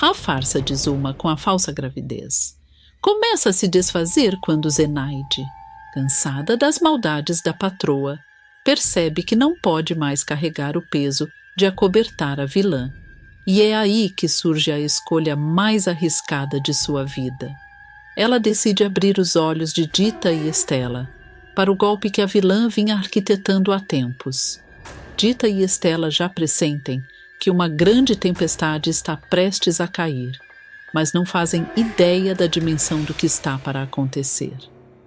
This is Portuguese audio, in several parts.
A farsa de Zulma com a falsa gravidez começa a se desfazer quando Zenaide, cansada das maldades da patroa, percebe que não pode mais carregar o peso de acobertar a vilã. E é aí que surge a escolha mais arriscada de sua vida. Ela decide abrir os olhos de Dita e Estela para o golpe que a vilã vinha arquitetando há tempos. Dita e Estela já pressentem que uma grande tempestade está prestes a cair, mas não fazem ideia da dimensão do que está para acontecer.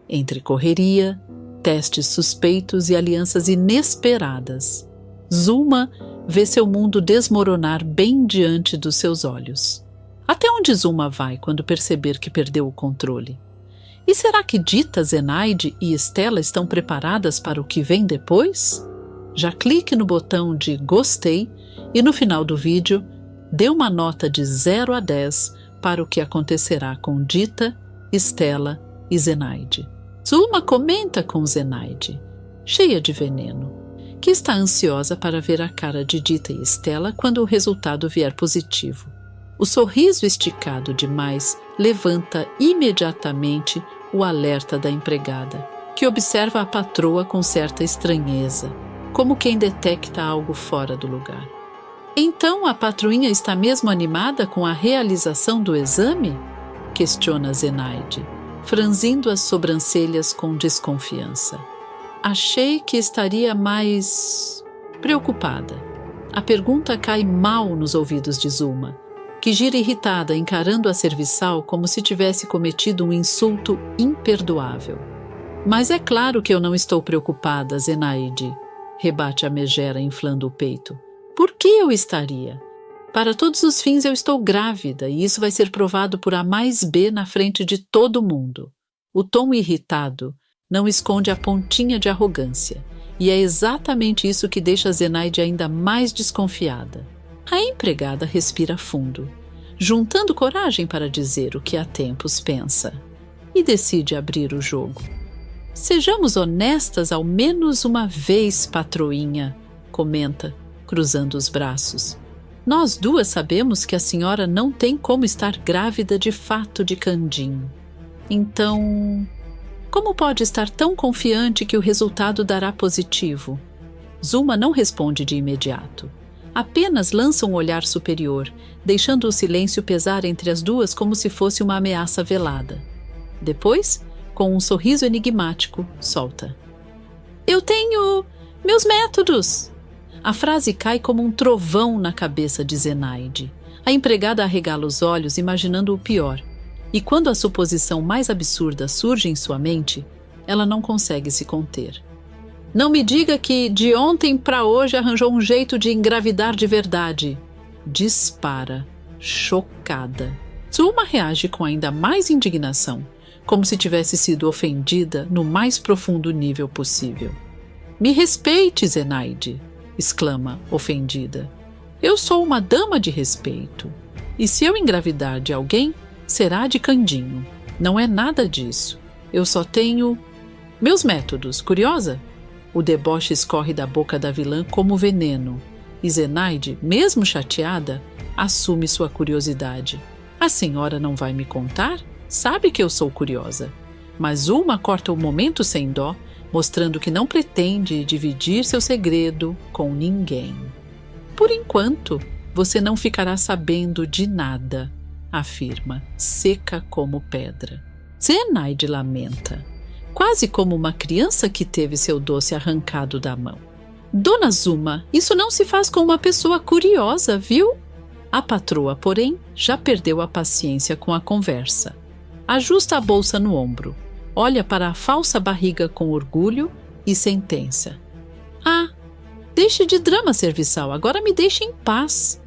Entre correria, testes suspeitos e alianças inesperadas, Zulma vê seu mundo desmoronar bem diante dos seus olhos. Até onde Zulma vai quando perceber que perdeu o controle? E será que Dita, Zenaide e Estela estão preparadas para o que vem depois? Já clique no botão de gostei e no final do vídeo dê uma nota de 0 a 10 para o que acontecerá com Dita, Estela e Zenaide. Zulma comenta com Zenaide, cheia de veneno, que está ansiosa para ver a cara de Dita e Estela quando o resultado vier positivo. O sorriso esticado demais levanta imediatamente o alerta da empregada, que observa a patroa com certa estranheza, como quem detecta algo fora do lugar. Então a patroinha está mesmo animada com a realização do exame? Questiona Zenaide, franzindo as sobrancelhas com desconfiança. Achei que estaria mais preocupada. A pergunta cai mal nos ouvidos de Zulma, que gira irritada encarando a serviçal como se tivesse cometido um insulto imperdoável. Mas é claro que eu não estou preocupada, Zenaide, rebate a megera inflando o peito. Por que eu estaria? Para todos os fins eu estou grávida e isso vai ser provado por A mais B na frente de todo mundo. O tom irritado não esconde a pontinha de arrogância e é exatamente isso que deixa Zenaide ainda mais desconfiada. A empregada respira fundo, juntando coragem para dizer o que há tempos pensa, e decide abrir o jogo. Sejamos honestas ao menos uma vez, patroinha, comenta, cruzando os braços. Nós duas sabemos que a senhora não tem como estar grávida de fato de Candinho. Então, como pode estar tão confiante que o resultado dará positivo? Zulma não responde de imediato. Apenas lança um olhar superior, deixando o silêncio pesar entre as duas como se fosse uma ameaça velada. Depois, com um sorriso enigmático, solta: Eu tenho meus métodos! A frase cai como um trovão na cabeça de Zenaide. A empregada arregala os olhos, imaginando o pior. E quando a suposição mais absurda surge em sua mente, ela não consegue se conter. Não me diga que de ontem para hoje arranjou um jeito de engravidar de verdade. Dispara, chocada. Zulma reage com ainda mais indignação, como se tivesse sido ofendida no mais profundo nível possível. Me respeite, Zenaide, exclama, ofendida. Eu sou uma dama de respeito. E se eu engravidar de alguém, será de Candinho. Não é nada disso. Eu só tenho meus métodos, curiosa? O deboche escorre da boca da vilã como veneno, e Zenaide, mesmo chateada, assume sua curiosidade. A senhora não vai me contar? Sabe que eu sou curiosa. Mas Zulma corta o momento sem dó, mostrando que não pretende dividir seu segredo com ninguém. Por enquanto, você não ficará sabendo de nada, afirma, seca como pedra. Zenaide lamenta, quase como uma criança que teve seu doce arrancado da mão. Dona Zulma, isso não se faz com uma pessoa curiosa, viu? A patroa, porém, já perdeu a paciência com a conversa. Ajusta a bolsa no ombro, olha para a falsa barriga com orgulho e sentença: Ah, deixe de drama serviçal, agora me deixe em paz.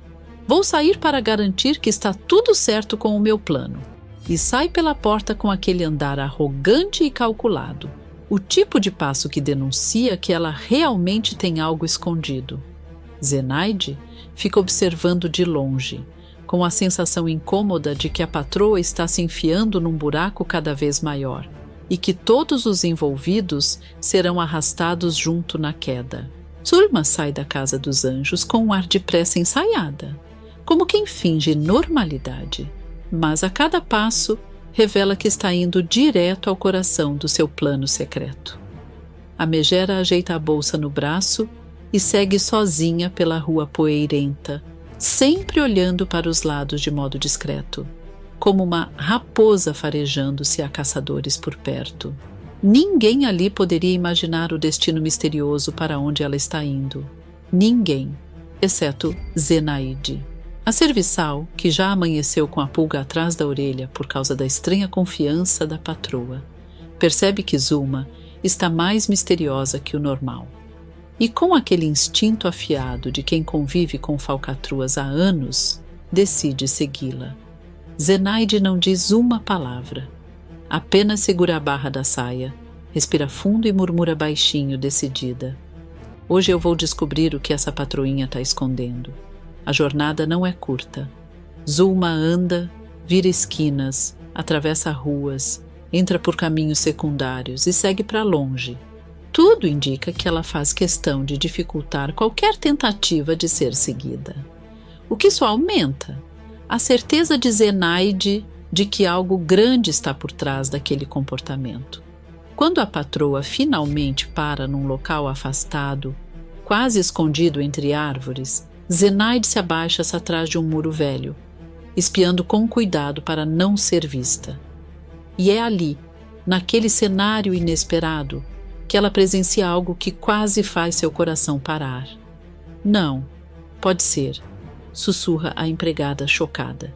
Vou sair para garantir que está tudo certo com o meu plano. E sai pela porta com aquele andar arrogante e calculado, o tipo de passo que denuncia que ela realmente tem algo escondido. Zenaide fica observando de longe, com a sensação incômoda de que a patroa está se enfiando num buraco cada vez maior e que todos os envolvidos serão arrastados junto na queda. Zulma sai da casa dos anjos com um ar de pressa ensaiada, como quem finge normalidade, mas a cada passo revela que está indo direto ao coração do seu plano secreto. A megera ajeita a bolsa no braço e segue sozinha pela rua poeirenta, sempre olhando para os lados de modo discreto, como uma raposa farejando se há caçadores por perto. Ninguém ali poderia imaginar o destino misterioso para onde ela está indo. Ninguém, exceto Zenaide. A serviçal, que já amanheceu com a pulga atrás da orelha por causa da estranha confiança da patroa, percebe que Zuma está mais misteriosa que o normal. E com aquele instinto afiado de quem convive com falcatruas há anos, decide segui-la. Zenaide não diz uma palavra. Apenas segura a barra da saia, respira fundo e murmura baixinho, decidida. Hoje eu vou descobrir o que essa patroinha está escondendo. A jornada não é curta. Zuma anda, vira esquinas, atravessa ruas, entra por caminhos secundários e segue para longe. Tudo indica que ela faz questão de dificultar qualquer tentativa de ser seguida. O que só aumenta a certeza de Zenaide de que algo grande está por trás daquele comportamento. Quando a patroa finalmente para num local afastado, quase escondido entre árvores, Zenaide se abaixa-se atrás de um muro velho, espiando com cuidado para não ser vista. E é ali, naquele cenário inesperado, que ela presencia algo que quase faz seu coração parar. Não, pode ser, sussurra a empregada chocada.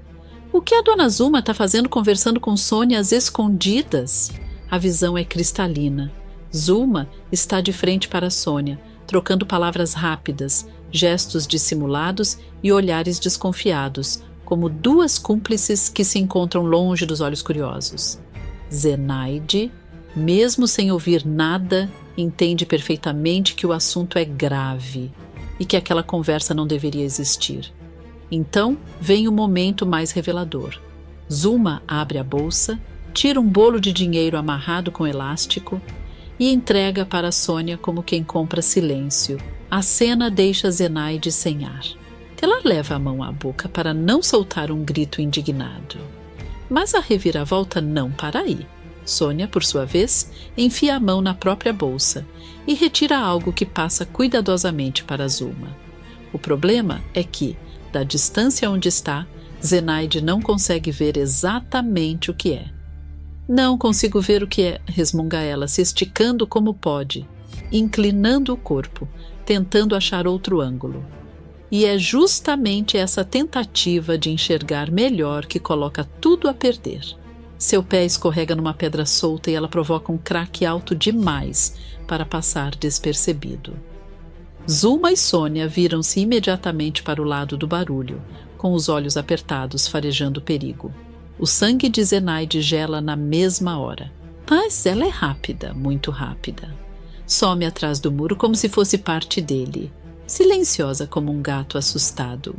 O que a dona Zuma está fazendo conversando com Sônia às escondidas? A visão é cristalina. Zuma está de frente para Sônia, trocando palavras rápidas, gestos dissimulados e olhares desconfiados, como duas cúmplices que se encontram longe dos olhos curiosos. Zenaide, mesmo sem ouvir nada, entende perfeitamente que o assunto é grave e que aquela conversa não deveria existir. Então vem o momento mais revelador. Zuma abre a bolsa, tira um bolo de dinheiro amarrado com elástico e entrega para Sônia como quem compra silêncio. A cena deixa Zenaide sem ar. Ela leva a mão à boca para não soltar um grito indignado. Mas a reviravolta não para aí. Sônia, por sua vez, enfia a mão na própria bolsa e retira algo que passa cuidadosamente para Zuma. O problema é que, da distância onde está, Zenaide não consegue ver exatamente o que é. Não consigo ver o que é, resmunga ela, se esticando como pode, inclinando o corpo, tentando achar outro ângulo. E é justamente essa tentativa de enxergar melhor que coloca tudo a perder. Seu pé escorrega numa pedra solta e ela provoca um craque alto demais para passar despercebido. Zuma e Sônia viram-se imediatamente para o lado do barulho, com os olhos apertados, farejando perigo. O sangue de Zenaide gela na mesma hora. Mas ela é rápida, muito rápida. Some atrás do muro como se fosse parte dele, silenciosa como um gato assustado.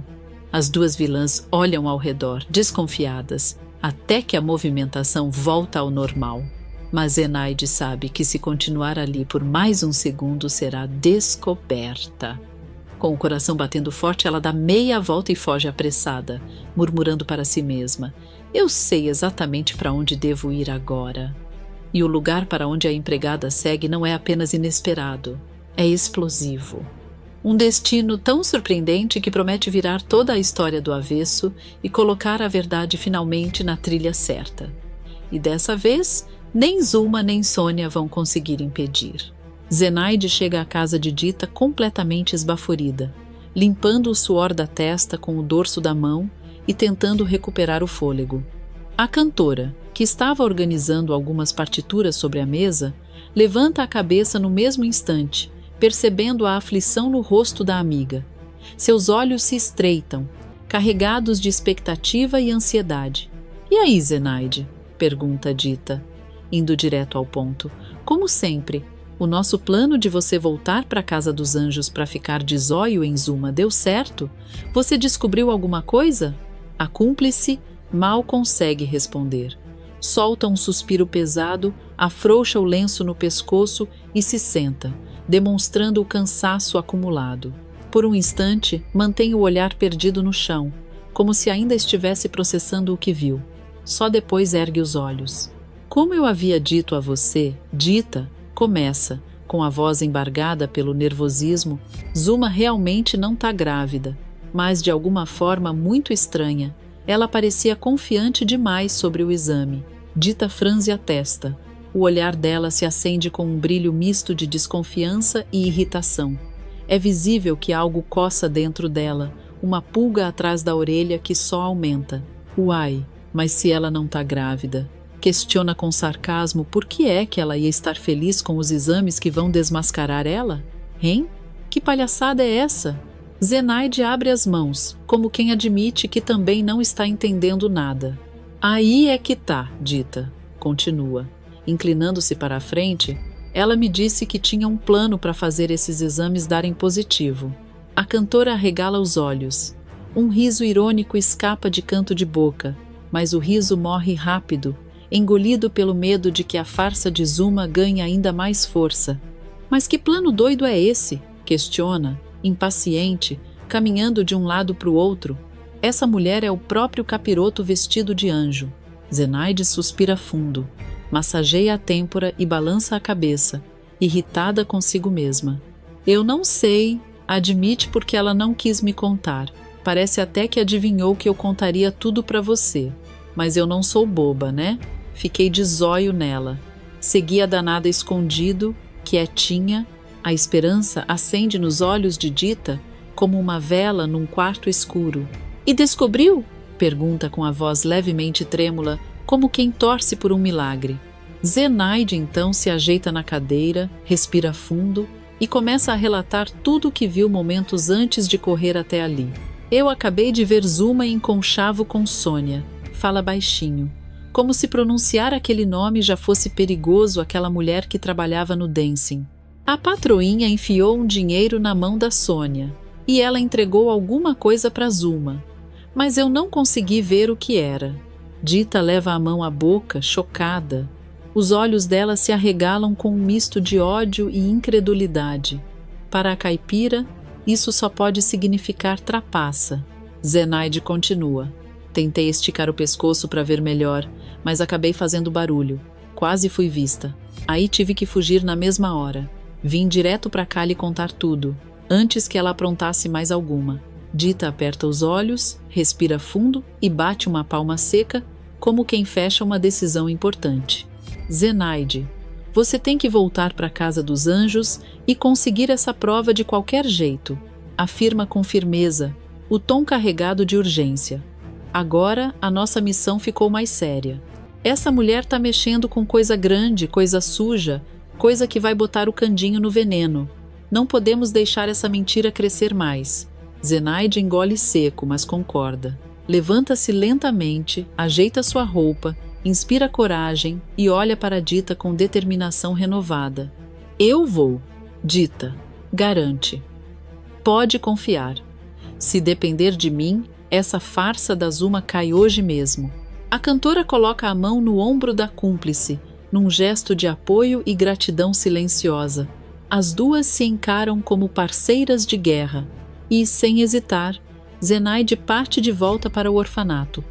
As duas vilãs olham ao redor, desconfiadas, até que a movimentação volta ao normal. Mas Zenaide sabe que se continuar ali por mais um segundo será descoberta. Com o coração batendo forte, ela dá meia volta e foge apressada, murmurando para si mesma: eu sei exatamente para onde devo ir agora. E o lugar para onde a empregada segue não é apenas inesperado, é explosivo. Um destino tão surpreendente que promete virar toda a história do avesso e colocar a verdade finalmente na trilha certa. E dessa vez, nem Zuma nem Sônia vão conseguir impedir. Zenaide chega à casa de Dita completamente esbaforida, limpando o suor da testa com o dorso da mão e tentando recuperar o fôlego. A cantora, que estava organizando algumas partituras sobre a mesa, levanta a cabeça no mesmo instante, percebendo a aflição no rosto da amiga. Seus olhos se estreitam, carregados de expectativa e ansiedade. E aí, Zenaide? Pergunta Dita, indo direto ao ponto. Como sempre, o nosso plano de você voltar para a Casa dos Anjos para ficar de zóio em Zuma deu certo? Você descobriu alguma coisa? A cúmplice mal consegue responder. Solta um suspiro pesado, afrouxa o lenço no pescoço e se senta, demonstrando o cansaço acumulado. Por um instante, mantém o olhar perdido no chão, como se ainda estivesse processando o que viu. Só depois ergue os olhos. Como eu havia dito a você, Dita, começa, com a voz embargada pelo nervosismo, Zuma realmente não está grávida, mas de alguma forma muito estranha. Ela parecia confiante demais sobre o exame. Dita franze a testa. O olhar dela se acende com um brilho misto de desconfiança e irritação. É visível que algo coça dentro dela, uma pulga atrás da orelha que só aumenta. Uai, mas se ela não está grávida? Questiona com sarcasmo por que é que ela ia estar feliz com os exames que vão desmascarar ela? Hein? Que palhaçada é essa? Zenaide abre as mãos, como quem admite que também não está entendendo nada. Aí é que tá, Dita, continua. Inclinando-se para a frente, ela me disse que tinha um plano para fazer esses exames darem positivo. A cantora arregala os olhos. Um riso irônico escapa de canto de boca, mas o riso morre rápido, engolido pelo medo de que a farsa de Zuma ganhe ainda mais força. Mas que plano doido é esse? Questiona, impaciente, caminhando de um lado para o outro. Essa mulher é o próprio capiroto vestido de anjo. Zenaide suspira fundo, massageia a têmpora e balança a cabeça, irritada consigo mesma. Eu não sei, admite porque ela não quis me contar. Parece até que adivinhou que eu contaria tudo para você. Mas eu não sou boba, né? Fiquei de zóio nela. Segui a danada escondido, quietinha. A esperança acende nos olhos de Dita como uma vela num quarto escuro. E descobriu? Pergunta com a voz levemente trêmula, como quem torce por um milagre. Zenaide então se ajeita na cadeira, respira fundo e começa a relatar tudo o que viu momentos antes de correr até ali. Eu acabei de ver Zuma em conchavo com Sônia. Fala baixinho, como se pronunciar aquele nome já fosse perigoso àquela mulher que trabalhava no dancing. A patroinha enfiou um dinheiro na mão da Sônia e ela entregou alguma coisa para Zuma, mas eu não consegui ver o que era. Dita leva a mão à boca, chocada. Os olhos dela se arregalam com um misto de ódio e incredulidade. Para a caipira, isso só pode significar trapaça. Zenaide continua. Tentei esticar o pescoço para ver melhor, mas acabei fazendo barulho. Quase fui vista. Aí tive que fugir na mesma hora. Vim direto para cá lhe contar tudo, antes que ela aprontasse mais alguma. Dita aperta os olhos, respira fundo e bate uma palma seca, como quem fecha uma decisão importante. Zenaide, você tem que voltar para a Casa dos Anjos e conseguir essa prova de qualquer jeito, afirma com firmeza, o tom carregado de urgência. Agora a nossa missão ficou mais séria. Essa mulher está mexendo com coisa grande, coisa suja, coisa que vai botar o candinho no veneno. Não podemos deixar essa mentira crescer mais. Zenaide engole seco, mas concorda. Levanta-se lentamente, ajeita sua roupa, inspira coragem e olha para Dita com determinação renovada. Eu vou, Dita, garante. Pode confiar. Se depender de mim, essa farsa da Zuma cai hoje mesmo. A cantora coloca a mão no ombro da cúmplice, num gesto de apoio e gratidão silenciosa. As duas se encaram como parceiras de guerra e, sem hesitar, Zenaide parte de volta para o orfanato,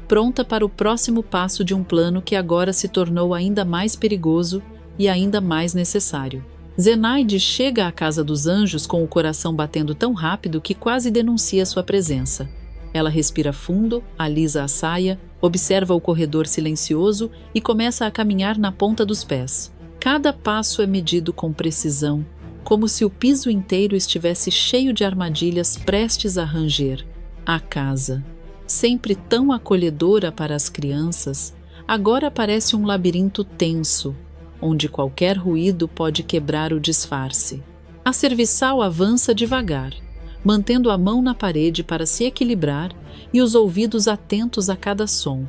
pronta para o próximo passo de um plano que agora se tornou ainda mais perigoso e ainda mais necessário. Zenaide chega à Casa dos Anjos com o coração batendo tão rápido que quase denuncia sua presença. Ela respira fundo, alisa a saia, observa o corredor silencioso e começa a caminhar na ponta dos pés. Cada passo é medido com precisão, como se o piso inteiro estivesse cheio de armadilhas prestes a ranger. A casa, sempre tão acolhedora para as crianças, agora parece um labirinto tenso, onde qualquer ruído pode quebrar o disfarce. A serviçal avança devagar, mantendo a mão na parede para se equilibrar e os ouvidos atentos a cada som.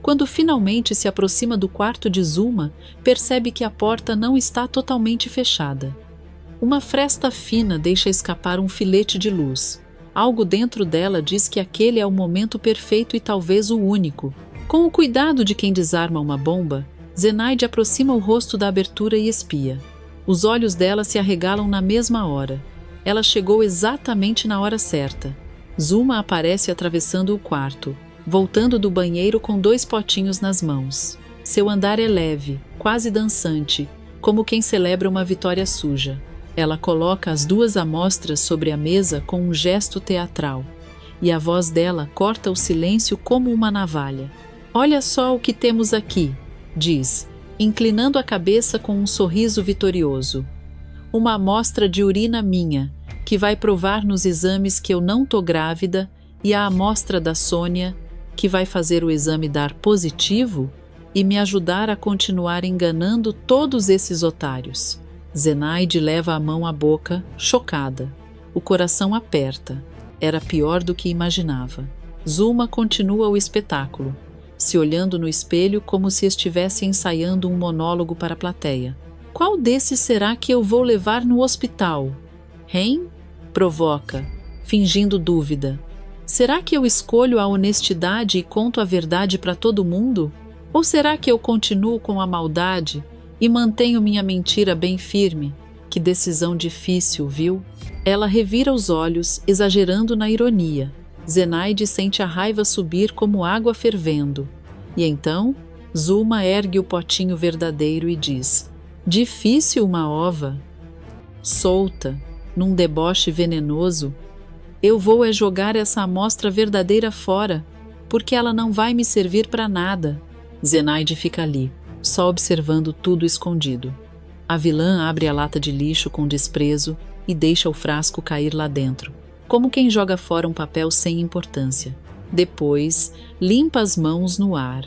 Quando finalmente se aproxima do quarto de Zuma, percebe que a porta não está totalmente fechada. Uma fresta fina deixa escapar um filete de luz. Algo dentro dela diz que aquele é o momento perfeito e talvez o único. Com o cuidado de quem desarma uma bomba, Zenaide aproxima o rosto da abertura e espia. Os olhos dela se arregalam na mesma hora. Ela chegou exatamente na hora certa. Zuma aparece atravessando o quarto, voltando do banheiro com 2 potinhos nas mãos. Seu andar é leve, quase dançante, como quem celebra uma vitória suja. Ela coloca as 2 amostras sobre a mesa com um gesto teatral, e a voz dela corta o silêncio como uma navalha. "Olha só o que temos aqui", diz, inclinando a cabeça com um sorriso vitorioso. "Uma amostra de urina minha, que vai provar nos exames que eu não tô grávida, e a amostra da Sônia, que vai fazer o exame dar positivo e me ajudar a continuar enganando todos esses otários." Zenaide leva a mão à boca, chocada. O coração aperta. Era pior do que imaginava. Zuma continua o espetáculo, se olhando no espelho como se estivesse ensaiando um monólogo para a plateia. "Qual desses será que eu vou levar no hospital?" "Hein?" provoca, fingindo dúvida. "Será que eu escolho a honestidade e conto a verdade para todo mundo? Ou será que eu continuo com a maldade e mantenho minha mentira bem firme?" Que decisão difícil, viu? Ela revira os olhos, exagerando na ironia. Zenaide sente a raiva subir como água fervendo. E então, Zuma ergue o potinho verdadeiro e diz: "Difícil uma ova?" Solta, num deboche venenoso, "Eu vou é jogar essa amostra verdadeira fora, porque ela não vai me servir para nada." Zenaide fica ali, só observando tudo escondido. A vilã abre a lata de lixo com desprezo e deixa o frasco cair lá dentro, como quem joga fora um papel sem importância. Depois, limpa as mãos no ar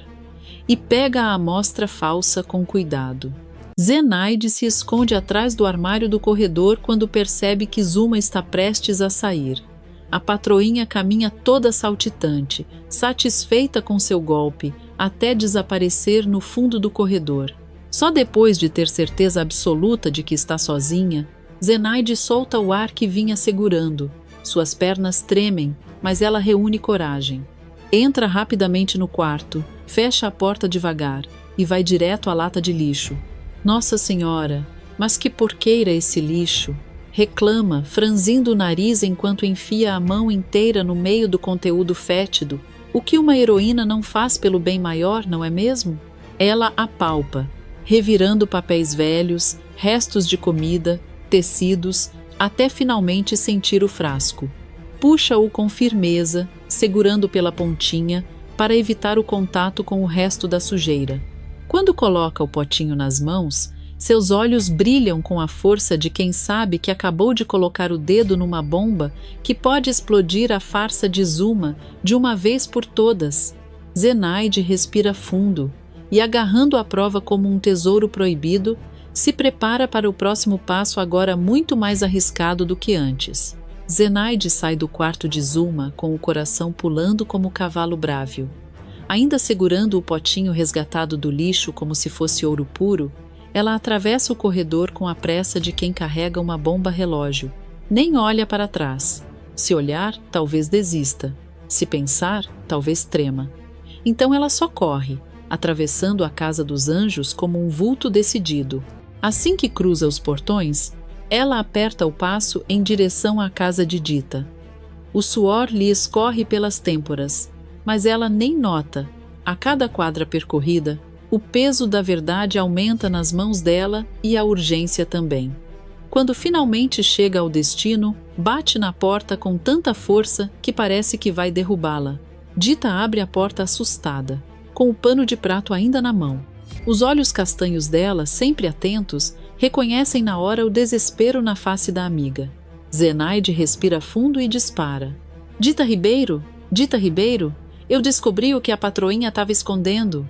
e pega a amostra falsa com cuidado. Zenaide se esconde atrás do armário do corredor quando percebe que Zuma está prestes a sair. A patroinha caminha toda saltitante, satisfeita com seu golpe, até desaparecer no fundo do corredor. Só depois de ter certeza absoluta de que está sozinha, Zenaide solta o ar que vinha segurando. Suas pernas tremem, mas ela reúne coragem. Entra rapidamente no quarto, fecha a porta devagar e vai direto à lata de lixo. "Nossa Senhora, mas que porqueira esse lixo!" reclama, franzindo o nariz enquanto enfia a mão inteira no meio do conteúdo fétido. O que uma heroína não faz pelo bem maior, não é mesmo? Ela apalpa, revirando papéis velhos, restos de comida, tecidos, até finalmente sentir o frasco. Puxa-o com firmeza, segurando pela pontinha, para evitar o contato com o resto da sujeira. Quando coloca o potinho nas mãos, seus olhos brilham com a força de quem sabe que acabou de colocar o dedo numa bomba que pode explodir a farsa de Zuma de uma vez por todas. Zenaide respira fundo e, agarrando a prova como um tesouro proibido, se prepara para o próximo passo, agora muito mais arriscado do que antes. Zenaide sai do quarto de Zuma com o coração pulando como cavalo brávio. Ainda segurando o potinho resgatado do lixo como se fosse ouro puro, ela atravessa o corredor com a pressa de quem carrega uma bomba relógio. Nem olha para trás. Se olhar, talvez desista. Se pensar, talvez trema. Então ela só corre, atravessando a casa dos anjos como um vulto decidido. Assim que cruza os portões, ela aperta o passo em direção à casa de Dita. O suor lhe escorre pelas têmporas, mas ela nem nota. A cada quadra percorrida, o peso da verdade aumenta nas mãos dela e a urgência também. Quando finalmente chega ao destino, bate na porta com tanta força que parece que vai derrubá-la. Dita abre a porta assustada, com o pano de prato ainda na mão. Os olhos castanhos dela, sempre atentos, reconhecem na hora o desespero na face da amiga. Zenaide respira fundo e dispara. Dita Ribeiro? Dita Ribeiro? Eu descobri o que a patroinha estava escondendo,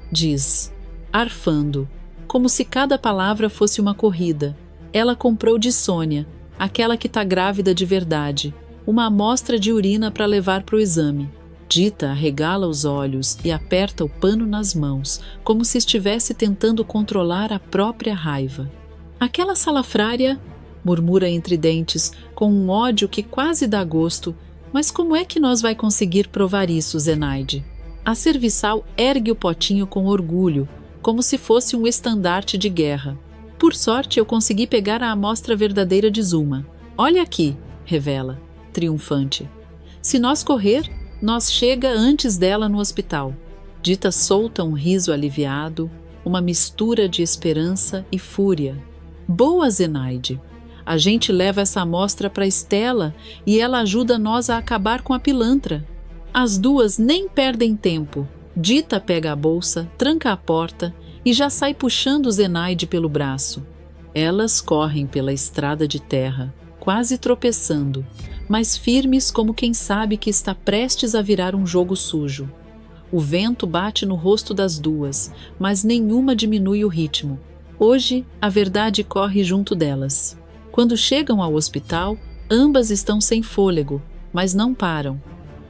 diz, arfando, como se cada palavra fosse uma corrida. Ela comprou de Sônia, aquela que está grávida de verdade, uma amostra de urina para levar para o exame. Dita arregala os olhos e aperta o pano nas mãos, como se estivesse tentando controlar a própria raiva. Aquela salafrária, murmura entre dentes, com um ódio que quase dá gosto. Mas como é que nós vai conseguir provar isso, Zenaide? A serviçal ergue o potinho com orgulho, como se fosse um estandarte de guerra. Por sorte, eu consegui pegar a amostra verdadeira de Zuma. Olha aqui, revela, triunfante. Se nós correr, nós chega antes dela no hospital. Dita solta um riso aliviado, uma mistura de esperança e fúria. Boa, Zenaide! A gente leva essa amostra para Estela e ela ajuda nós a acabar com a pilantra. As duas nem perdem tempo. Dita pega a bolsa, tranca a porta e já sai puxando Zenaide pelo braço. Elas correm pela estrada de terra, quase tropeçando, mas firmes como quem sabe que está prestes a virar um jogo sujo. O vento bate no rosto das duas, mas nenhuma diminui o ritmo. Hoje, a verdade corre junto delas. Quando chegam ao hospital, ambas estão sem fôlego, mas não param.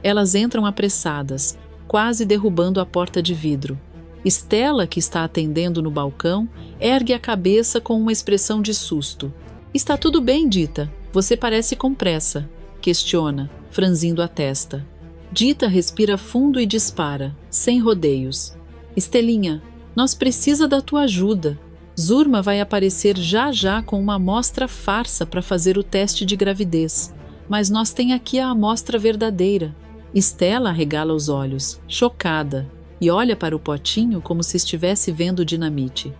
Elas entram apressadas, quase derrubando a porta de vidro. Estela, que está atendendo no balcão, ergue a cabeça com uma expressão de susto. Está tudo bem, Dita? Você parece com pressa, questiona, franzindo a testa. Dita respira fundo e dispara, sem rodeios. Estelinha, nós precisa da tua ajuda. Zurma vai aparecer já já com uma amostra farsa para fazer o teste de gravidez. Mas nós tem aqui a amostra verdadeira. Estela arregala os olhos, chocada, e olha para o potinho como se estivesse vendo dinamite.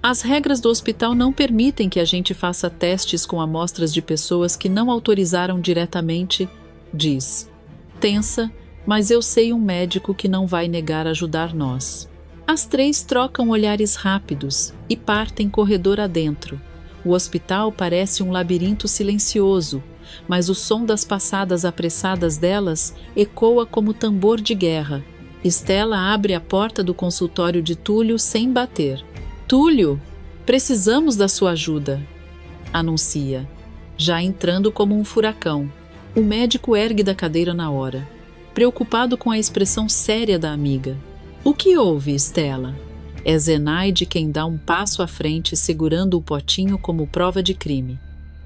As regras do hospital não permitem que a gente faça testes com amostras de pessoas que não autorizaram diretamente, diz. Tensa, mas eu sei um médico que não vai negar ajudar nós. As três trocam olhares rápidos e partem corredor adentro. O hospital parece um labirinto silencioso, mas o som das passadas apressadas delas ecoa como tambor de guerra. Estela abre a porta do consultório de Túlio sem bater. Túlio, precisamos da sua ajuda, anuncia, já entrando como um furacão. O médico ergue da cadeira na hora, preocupado com a expressão séria da amiga. O que houve, Estela? É Zenaide quem dá um passo à frente, segurando o potinho como prova de crime.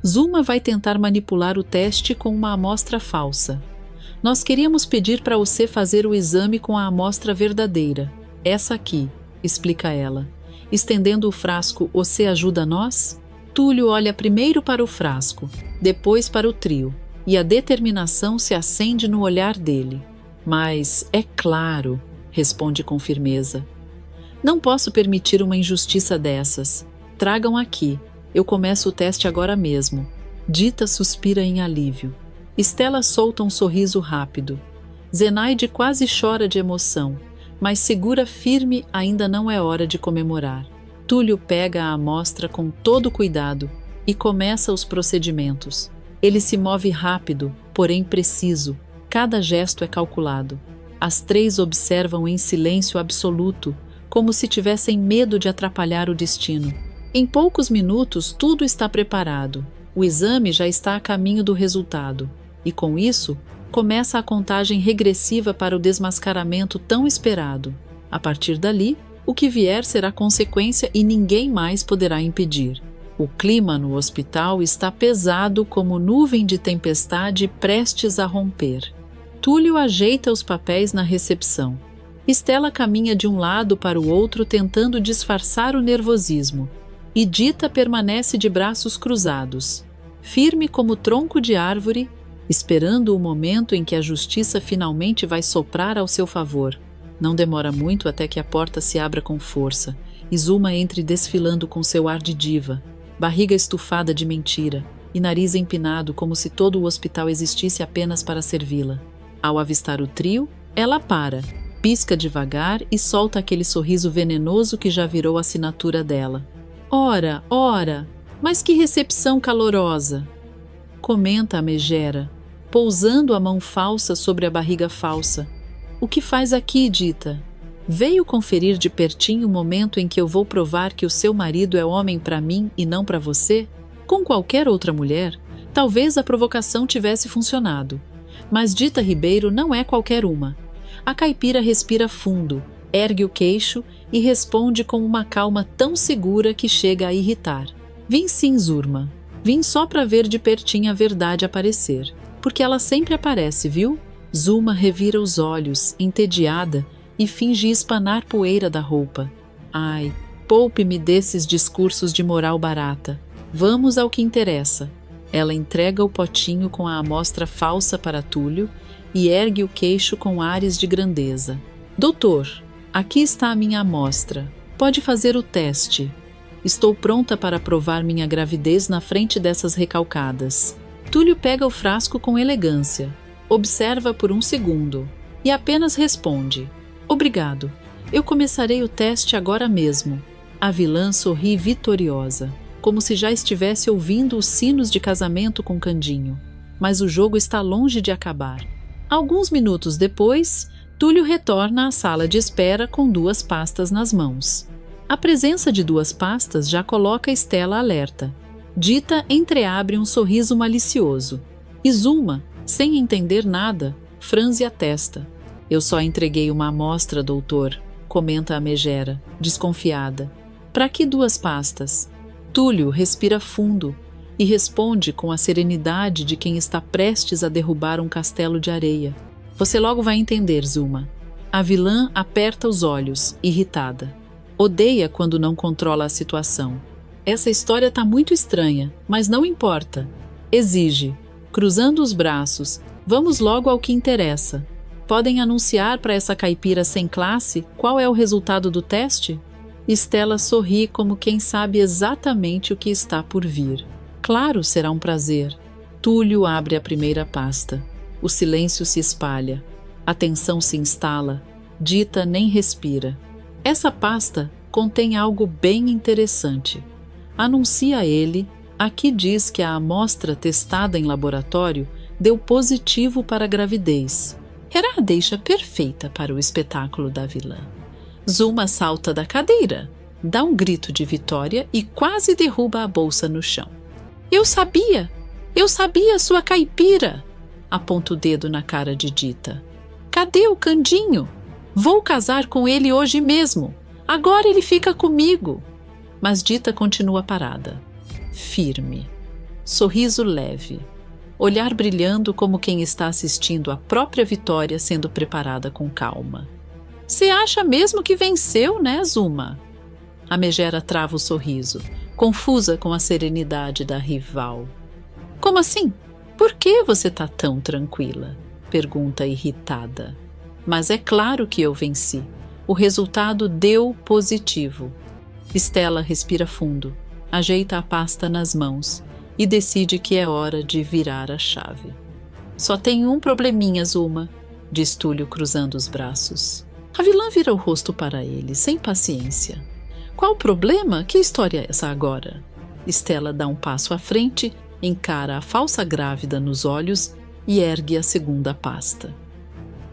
Zuma vai tentar manipular o teste com uma amostra falsa. Nós queríamos pedir para você fazer o exame com a amostra verdadeira. Essa aqui, explica ela. Estendendo o frasco, você ajuda nós? Túlio olha primeiro para o frasco, depois para o trio, e a determinação se acende no olhar dele. Mas, é claro, responde com firmeza. Não posso permitir uma injustiça dessas. Tragam aqui. Eu começo o teste agora mesmo. Dita suspira em alívio. Estela solta um sorriso rápido. Zenaide quase chora de emoção, mas segura firme, ainda não é hora de comemorar. Túlio pega a amostra com todo cuidado e começa os procedimentos. Ele se move rápido, porém preciso. Cada gesto é calculado. As três observam em silêncio absoluto, como se tivessem medo de atrapalhar o destino. Em poucos minutos, tudo está preparado. O exame já está a caminho do resultado. E com isso, começa a contagem regressiva para o desmascaramento tão esperado. A partir dali, o que vier será consequência e ninguém mais poderá impedir. O clima no hospital está pesado como nuvem de tempestade prestes a romper. Túlio ajeita os papéis na recepção. Estela caminha de um lado para o outro tentando disfarçar o nervosismo. E Dita permanece de braços cruzados, firme como tronco de árvore, esperando o momento em que a justiça finalmente vai soprar ao seu favor. Não demora muito até que a porta se abra com força e Zuma entre desfilando com seu ar de diva, barriga estufada de mentira e nariz empinado como se todo o hospital existisse apenas para servi-la. Ao avistar o trio, ela para, pisca devagar e solta aquele sorriso venenoso que já virou a assinatura dela. Ora, ora, mas que recepção calorosa! Comenta a megera, pousando a mão falsa sobre a barriga falsa. O que faz aqui, Dita? Veio conferir de pertinho o momento em que eu vou provar que o seu marido é homem para mim e não para você? Com qualquer outra mulher, talvez a provocação tivesse funcionado. Mas Dita Ribeiro não é qualquer uma. A caipira respira fundo, ergue o queixo e responde com uma calma tão segura que chega a irritar. Vim sim, Zurma. Vim só para ver de pertinho a verdade aparecer. Porque ela sempre aparece, viu? Zuma revira os olhos, entediada, e finge espanar poeira da roupa. Ai, poupe-me desses discursos de moral barata. Vamos ao que interessa. Ela entrega o potinho com a amostra falsa para Túlio e ergue o queixo com ares de grandeza. Doutor, aqui está a minha amostra. Pode fazer o teste. Estou pronta para provar minha gravidez na frente dessas recalcadas. Túlio pega o frasco com elegância, observa por um segundo e apenas responde: obrigado, eu começarei o teste agora mesmo. A vilã sorri vitoriosa, como se já estivesse ouvindo os sinos de casamento com Candinho. Mas o jogo está longe de acabar. Alguns minutos depois, Túlio retorna à sala de espera com 2 pastas nas mãos. A presença de 2 pastas já coloca Estela alerta. Dita entreabre um sorriso malicioso. E Zuma, sem entender nada, franze a testa. Eu só entreguei uma amostra, doutor, comenta a megera, desconfiada. Para que 2 pastas? Túlio respira fundo e responde com a serenidade de quem está prestes a derrubar um castelo de areia. Você logo vai entender, Zuma. A vilã aperta os olhos, irritada. Odeia quando não controla a situação. Essa história está muito estranha, mas não importa. Exige, cruzando os braços, vamos logo ao que interessa. Podem anunciar para essa caipira sem classe qual é o resultado do teste? Estela sorri como quem sabe exatamente o que está por vir. Claro, será um prazer. Túlio abre a primeira pasta. O silêncio se espalha. A tensão se instala. Dita nem respira. Essa pasta contém algo bem interessante. Anuncia ele, aqui diz que a amostra testada em laboratório deu positivo para a gravidez. Era a deixa perfeita para o espetáculo da vilã. Zuma salta da cadeira, dá um grito de vitória e quase derruba a bolsa no chão. Eu sabia, sua caipira! Aponta o dedo na cara de Dita. Cadê o Candinho? Vou casar com ele hoje mesmo. Agora ele fica comigo. Mas Dita continua parada, firme, sorriso leve, olhar brilhando como quem está assistindo a própria vitória sendo preparada com calma. Você acha mesmo que venceu, né, Zuma? A megera trava o sorriso, confusa com a serenidade da rival. Como assim? Por que você está tão tranquila? Pergunta irritada. Mas é claro que eu venci. O resultado deu positivo. Estela respira fundo, ajeita a pasta nas mãos e decide que é hora de virar a chave. Só tem um probleminha, Zuma, diz Túlio cruzando os braços. A vilã vira o rosto para ele, sem paciência. Qual o problema? Que história é essa agora? Estela dá um passo à frente, encara a falsa grávida nos olhos e ergue a segunda pasta.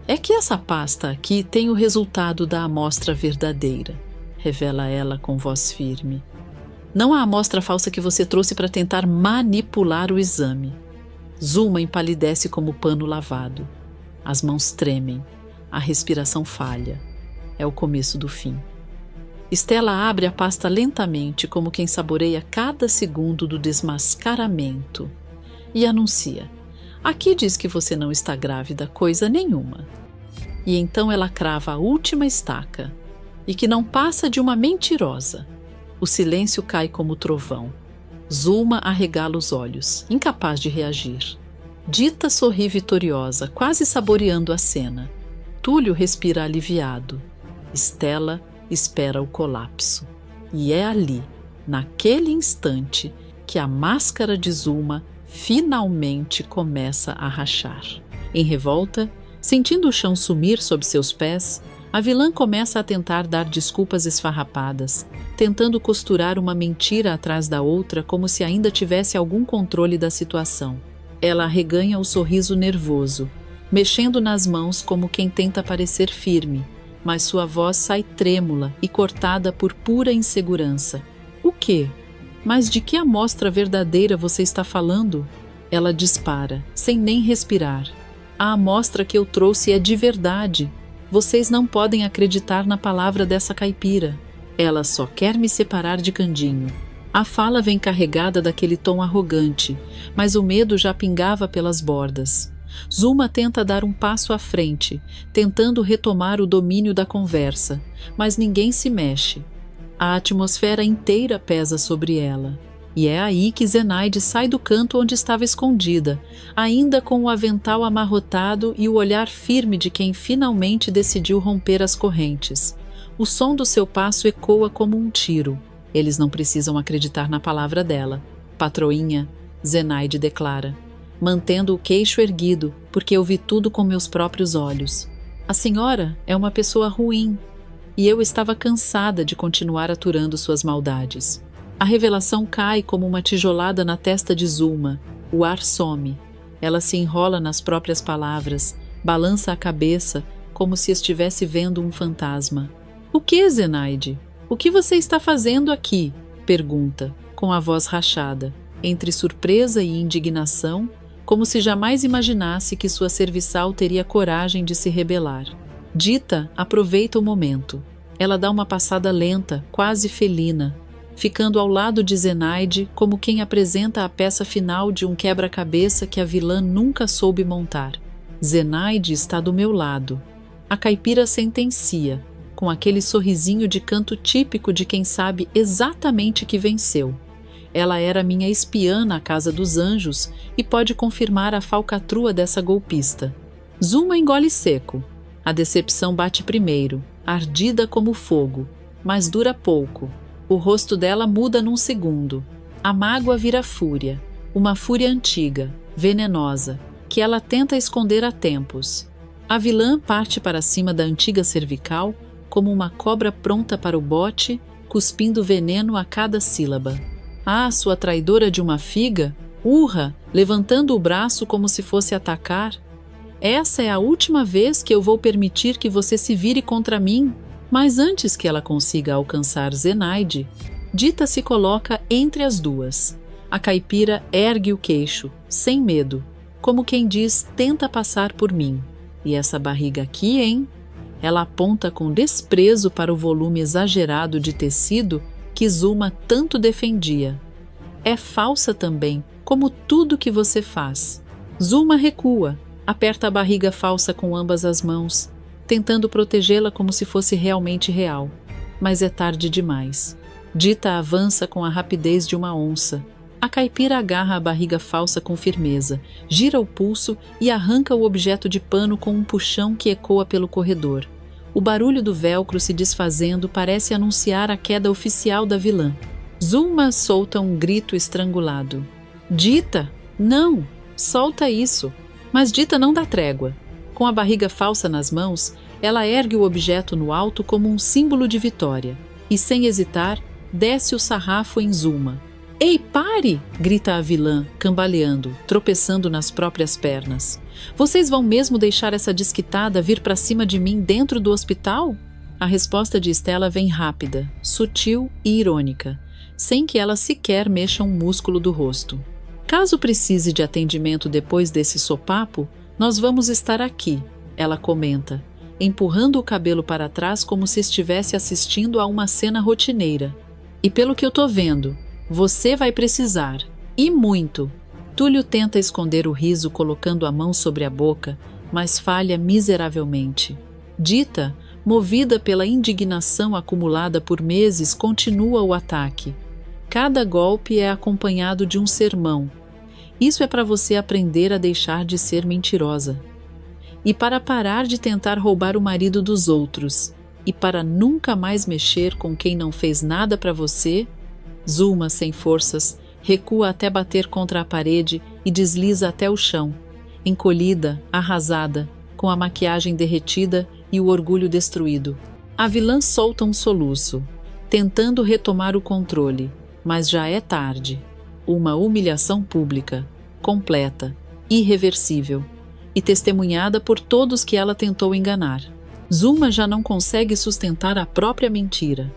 É que essa pasta aqui tem o resultado da amostra verdadeira, revela ela com voz firme. Não a amostra falsa que você trouxe para tentar manipular o exame. Zuma empalidece como pano lavado. As mãos tremem. A respiração falha. É o começo do fim. Estela abre a pasta lentamente, como quem saboreia cada segundo do desmascaramento. E anuncia. Aqui diz que você não está grávida coisa nenhuma. E então ela crava a última estaca. E que não passa de uma mentirosa. O silêncio cai como trovão. Zuma arregala os olhos, incapaz de reagir. Dita sorri vitoriosa, quase saboreando a cena. Túlio respira aliviado. Estela espera o colapso. E é ali, naquele instante, que a máscara de Zuma finalmente começa a rachar. Em revolta, sentindo o chão sumir sob seus pés, a vilã começa a tentar dar desculpas esfarrapadas, tentando costurar uma mentira atrás da outra como se ainda tivesse algum controle da situação. Ela arreganha o sorriso nervoso, mexendo nas mãos como quem tenta parecer firme, mas sua voz sai trêmula e cortada por pura insegurança. O quê? Mas de que amostra verdadeira você está falando? Ela dispara, sem nem respirar. A amostra que eu trouxe é de verdade. Vocês não podem acreditar na palavra dessa caipira. Ela só quer me separar de Candinho. A fala vem carregada daquele tom arrogante, mas o medo já pingava pelas bordas. Zuma tenta dar um passo à frente, tentando retomar o domínio da conversa, mas ninguém se mexe. A atmosfera inteira pesa sobre ela. E é aí que Zenaide sai do canto onde estava escondida, ainda com o avental amarrotado e o olhar firme de quem finalmente decidiu romper as correntes. O som do seu passo ecoa como um tiro. Eles não precisam acreditar na palavra dela. Patroinha, Zenaide declara, mantendo o queixo erguido, porque eu vi tudo com meus próprios olhos. A senhora é uma pessoa ruim, e eu estava cansada de continuar aturando suas maldades. A revelação cai como uma tijolada na testa de Zulma. O ar some. Ela se enrola nas próprias palavras, balança a cabeça como se estivesse vendo um fantasma. O que, Zenaide? O que você está fazendo aqui? Pergunta, com a voz rachada, entre surpresa e indignação, como se jamais imaginasse que sua serviçal teria coragem de se rebelar. Dita aproveita o momento. Ela dá uma passada lenta, quase felina, ficando ao lado de Zenaide como quem apresenta a peça final de um quebra-cabeça que a vilã nunca soube montar. Zenaide está do meu lado. A caipira sentencia, com aquele sorrisinho de canto típico de quem sabe exatamente que venceu. Ela era minha espiã na Casa dos Anjos e pode confirmar a falcatrua dessa golpista. Zulma engole seco. A decepção bate primeiro, ardida como fogo, mas dura pouco. O rosto dela muda num segundo. A mágoa vira fúria, uma fúria antiga, venenosa, que ela tenta esconder há tempos. A vilã parte para cima da antiga cervical como uma cobra pronta para o bote, cuspindo veneno a cada sílaba. Ah, sua traidora de uma figa, urra, levantando o braço como se fosse atacar. Essa é a última vez que eu vou permitir que você se vire contra mim. Mas antes que ela consiga alcançar Zenaide, Dita se coloca entre as duas. A caipira ergue o queixo, sem medo, como quem diz, tenta passar por mim. E essa barriga aqui, hein? Ela aponta com desprezo para o volume exagerado de tecido que Zulma tanto defendia. É falsa também, como tudo que você faz. Zulma recua, aperta a barriga falsa com ambas as mãos, tentando protegê-la como se fosse realmente real. Mas é tarde demais. Dita avança com a rapidez de uma onça. A caipira agarra a barriga falsa com firmeza, gira o pulso e arranca o objeto de pano com um puxão que ecoa pelo corredor. O barulho do velcro se desfazendo parece anunciar a queda oficial da vilã. Zulma solta um grito estrangulado. Dita! Não! Solta isso! Mas Dita não dá trégua. Com a barriga falsa nas mãos, ela ergue o objeto no alto como um símbolo de vitória e, sem hesitar, desce o sarrafo em Zulma. Ei, pare! Grita a vilã, cambaleando, tropeçando nas próprias pernas. Vocês vão mesmo deixar essa desquitada vir para cima de mim dentro do hospital? A resposta de Estela vem rápida, sutil e irônica, sem que ela sequer mexa um músculo do rosto. Caso precise de atendimento depois desse sopapo, nós vamos estar aqui, ela comenta, empurrando o cabelo para trás como se estivesse assistindo a uma cena rotineira. E pelo que eu tô vendo, você vai precisar, e muito. Túlio tenta esconder o riso colocando a mão sobre a boca, mas falha miseravelmente. Dita, movida pela indignação acumulada por meses, continua o ataque. Cada golpe é acompanhado de um sermão. Isso é para você aprender a deixar de ser mentirosa. E para parar de tentar roubar o marido dos outros. E para nunca mais mexer com quem não fez nada para você. Zulma, sem forças, recua até bater contra a parede e desliza até o chão, encolhida, arrasada, com a maquiagem derretida e o orgulho destruído. A vilã solta um soluço, tentando retomar o controle, mas já é tarde. Uma humilhação pública, completa, irreversível, e testemunhada por todos que ela tentou enganar. Zulma já não consegue sustentar a própria mentira.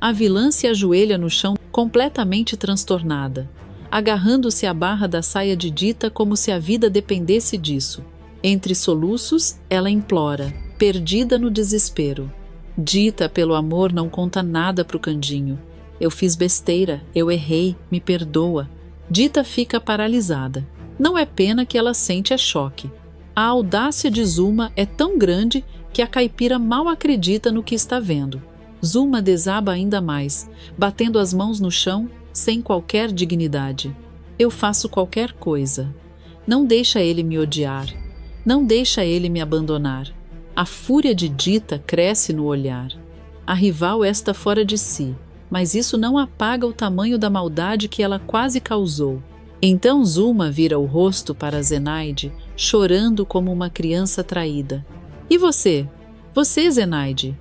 A vilã se ajoelha no chão completamente transtornada, agarrando-se à barra da saia de Dita como se a vida dependesse disso. Entre soluços, ela implora, perdida no desespero. Dita, pelo amor, não conta nada pro Candinho. Eu fiz besteira, eu errei, me perdoa. Dita fica paralisada. Não é pena que ela sente é choque. A audácia de Zulma é tão grande que a caipira mal acredita no que está vendo. Zulma desaba ainda mais, batendo as mãos no chão, sem qualquer dignidade. Eu faço qualquer coisa. Não deixa ele me odiar. Não deixa ele me abandonar. A fúria de Dita cresce no olhar. A rival está fora de si, mas isso não apaga o tamanho da maldade que ela quase causou. Então Zuma vira o rosto para Zenaide, chorando como uma criança traída. E você? Você, Zenaide?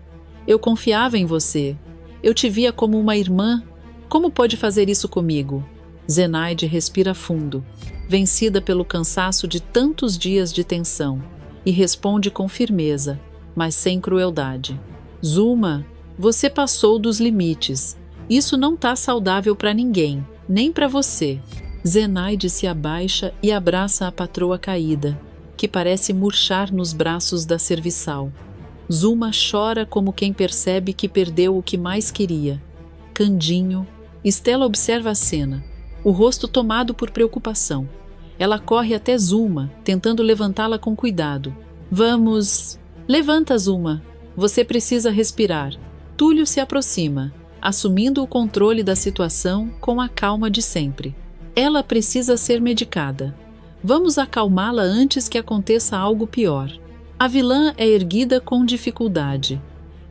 Eu confiava em você. Eu te via como uma irmã. Como pode fazer isso comigo? Zenaide respira fundo, vencida pelo cansaço de tantos dias de tensão, e responde com firmeza, mas sem crueldade. Zuma, você passou dos limites. Isso não tá saudável para ninguém, nem para você. Zenaide se abaixa e abraça a patroa caída, que parece murchar nos braços da serviçal. Zuma chora como quem percebe que perdeu o que mais queria. Candinho. Estela observa a cena, o rosto tomado por preocupação. Ela corre até Zuma, tentando levantá-la com cuidado. Vamos... Levanta, Zuma. Você precisa respirar. Túlio se aproxima, assumindo o controle da situação com a calma de sempre. Ela precisa ser medicada. Vamos acalmá-la antes que aconteça algo pior. A vilã é erguida com dificuldade.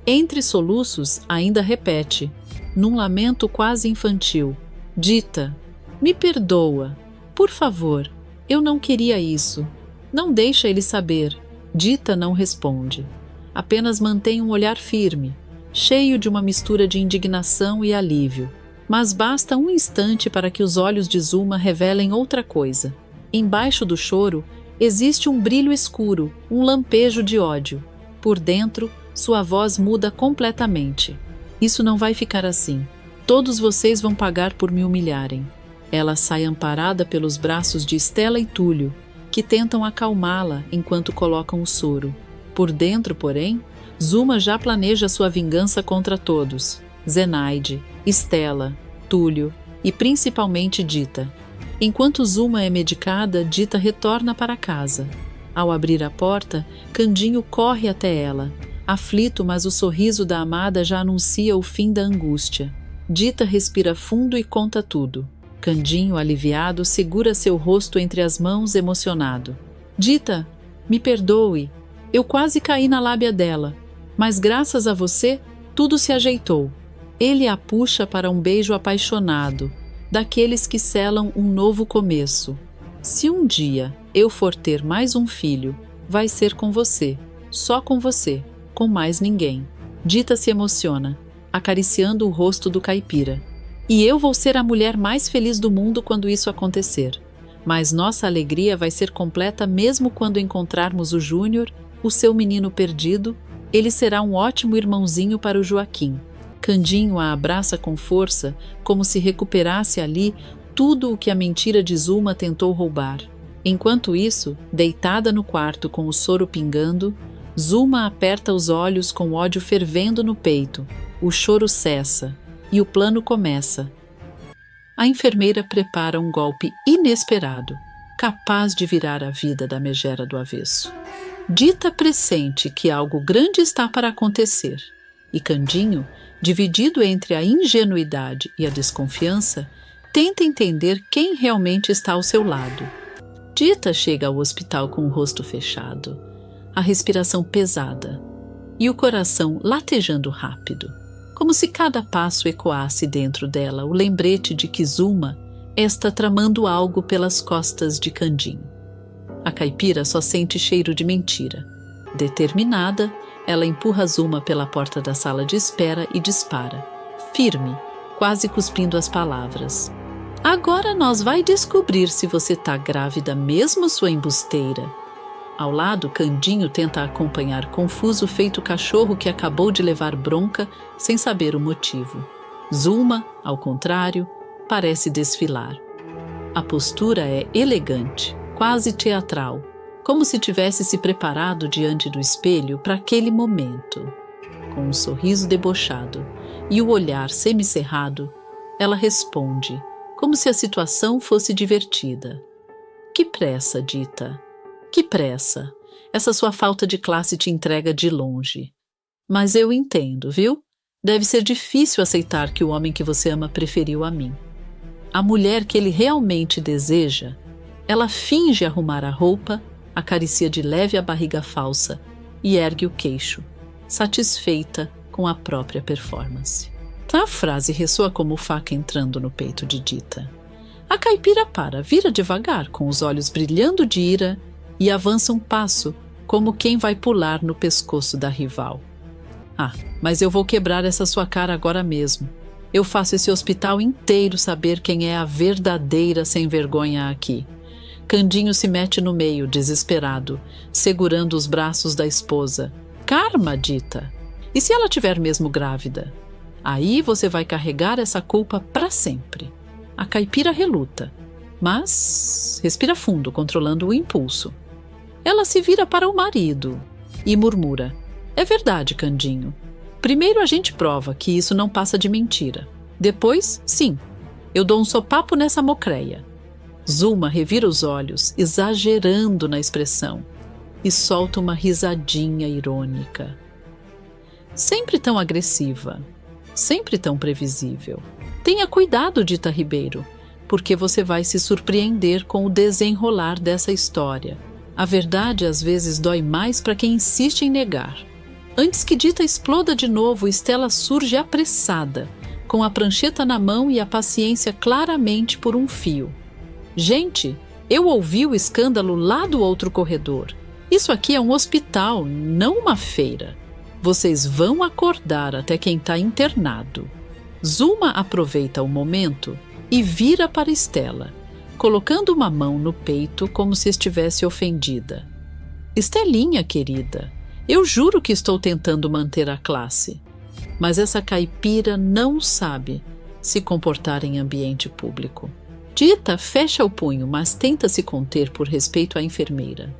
Entre soluços, ainda repete, num lamento quase infantil. Dita, me perdoa. Por favor, eu não queria isso. Não deixa ele saber. Dita não responde. Apenas mantém um olhar firme, cheio de uma mistura de indignação e alívio. Mas basta um instante para que os olhos de Zuma revelem outra coisa. Embaixo do choro, existe um brilho escuro, um lampejo de ódio. Por dentro, sua voz muda completamente. Isso não vai ficar assim. Todos vocês vão pagar por me humilharem. Ela sai amparada pelos braços de Estela e Túlio, que tentam acalmá-la enquanto colocam o soro. Por dentro, porém, Zuma já planeja sua vingança contra todos. Zenaide, Estela, Túlio e principalmente Dita. Enquanto Zuma é medicada, Dita retorna para casa. Ao abrir a porta, Candinho corre até ela. Aflito, mas o sorriso da amada já anuncia o fim da angústia. Dita respira fundo e conta tudo. Candinho, aliviado, segura seu rosto entre as mãos, emocionado. Dita, me perdoe. Eu quase caí na lábia dela, mas graças a você, tudo se ajeitou. Ele a puxa para um beijo apaixonado, daqueles que selam um novo começo. Se um dia eu for ter mais um filho, vai ser com você, só com você, com mais ninguém. Dita se emociona, acariciando o rosto do caipira. E eu vou ser a mulher mais feliz do mundo quando isso acontecer. Mas nossa alegria vai ser completa mesmo quando encontrarmos o Júnior, o seu menino perdido. Ele será um ótimo irmãozinho para o Joaquim. Candinho a abraça com força, como se recuperasse ali tudo o que a mentira de Zuma tentou roubar. Enquanto isso, deitada no quarto com o soro pingando, Zuma aperta os olhos com ódio fervendo no peito. O choro cessa e o plano começa. A enfermeira prepara um golpe inesperado, capaz de virar a vida da megera do avesso. Dita pressente que algo grande está para acontecer, e Candinho, dividido entre a ingenuidade e a desconfiança, tenta entender quem realmente está ao seu lado. Dita chega ao hospital com o rosto fechado, a respiração pesada e o coração latejando rápido, como se cada passo ecoasse dentro dela o lembrete de que Zuma está tramando algo pelas costas de Candinho. A caipira só sente cheiro de mentira. Determinada, ela empurra Zuma pela porta da sala de espera e dispara, firme, quase cuspindo as palavras. Agora nós vai descobrir se você tá grávida mesmo, sua embusteira. Ao lado, Candinho tenta acompanhar confuso feito cachorro que acabou de levar bronca sem saber o motivo. Zuma, ao contrário, parece desfilar. A postura é elegante, quase teatral, como se tivesse se preparado diante do espelho para aquele momento. Com um sorriso debochado e o olhar semicerrado, ela responde, como se a situação fosse divertida. Que pressa, Dita. Que pressa. Essa sua falta de classe te entrega de longe. Mas eu entendo, viu? Deve ser difícil aceitar que o homem que você ama preferiu a mim. a mulher que ele realmente deseja, ela finge arrumar a roupa, acaricia de leve a barriga falsa e ergue o queixo, satisfeita com a própria performance. A frase ressoa como faca entrando no peito de Dita. A caipira vira devagar, com os olhos brilhando de ira, e avança um passo, como quem vai pular no pescoço da rival. Mas eu vou quebrar essa sua cara agora mesmo. Eu faço esse hospital inteiro saber quem é a verdadeira sem vergonha aqui. Candinho se mete no meio, desesperado, segurando os braços da esposa. Karma, Dita! E se ela estiver mesmo grávida? Aí você vai carregar essa culpa para sempre. A caipira reluta, mas respira fundo, controlando o impulso. Ela se vira para o marido e murmura: é verdade, Candinho. Primeiro a gente prova que isso não passa de mentira. Depois, sim, eu dou um sopapo nessa mocreia. Zuma revira os olhos, exagerando na expressão, e solta uma risadinha irônica. Sempre tão agressiva, sempre tão previsível. Tenha cuidado, Dita Ribeiro, porque você vai se surpreender com o desenrolar dessa história. A verdade às vezes dói mais para quem insiste em negar. Antes que Dita exploda de novo, Estela surge apressada, com a prancheta na mão e a paciência claramente por um fio. Gente, eu ouvi o escândalo lá do outro corredor. Isso aqui é um hospital, não uma feira. Vocês vão acordar até quem está internado. Zuma aproveita o momento e vira para Estela, colocando uma mão no peito como se estivesse ofendida. Estelinha, querida, eu juro que estou tentando manter a classe, mas essa caipira não sabe se comportar em ambiente público. Dita fecha o punho, mas tenta se conter por respeito à enfermeira.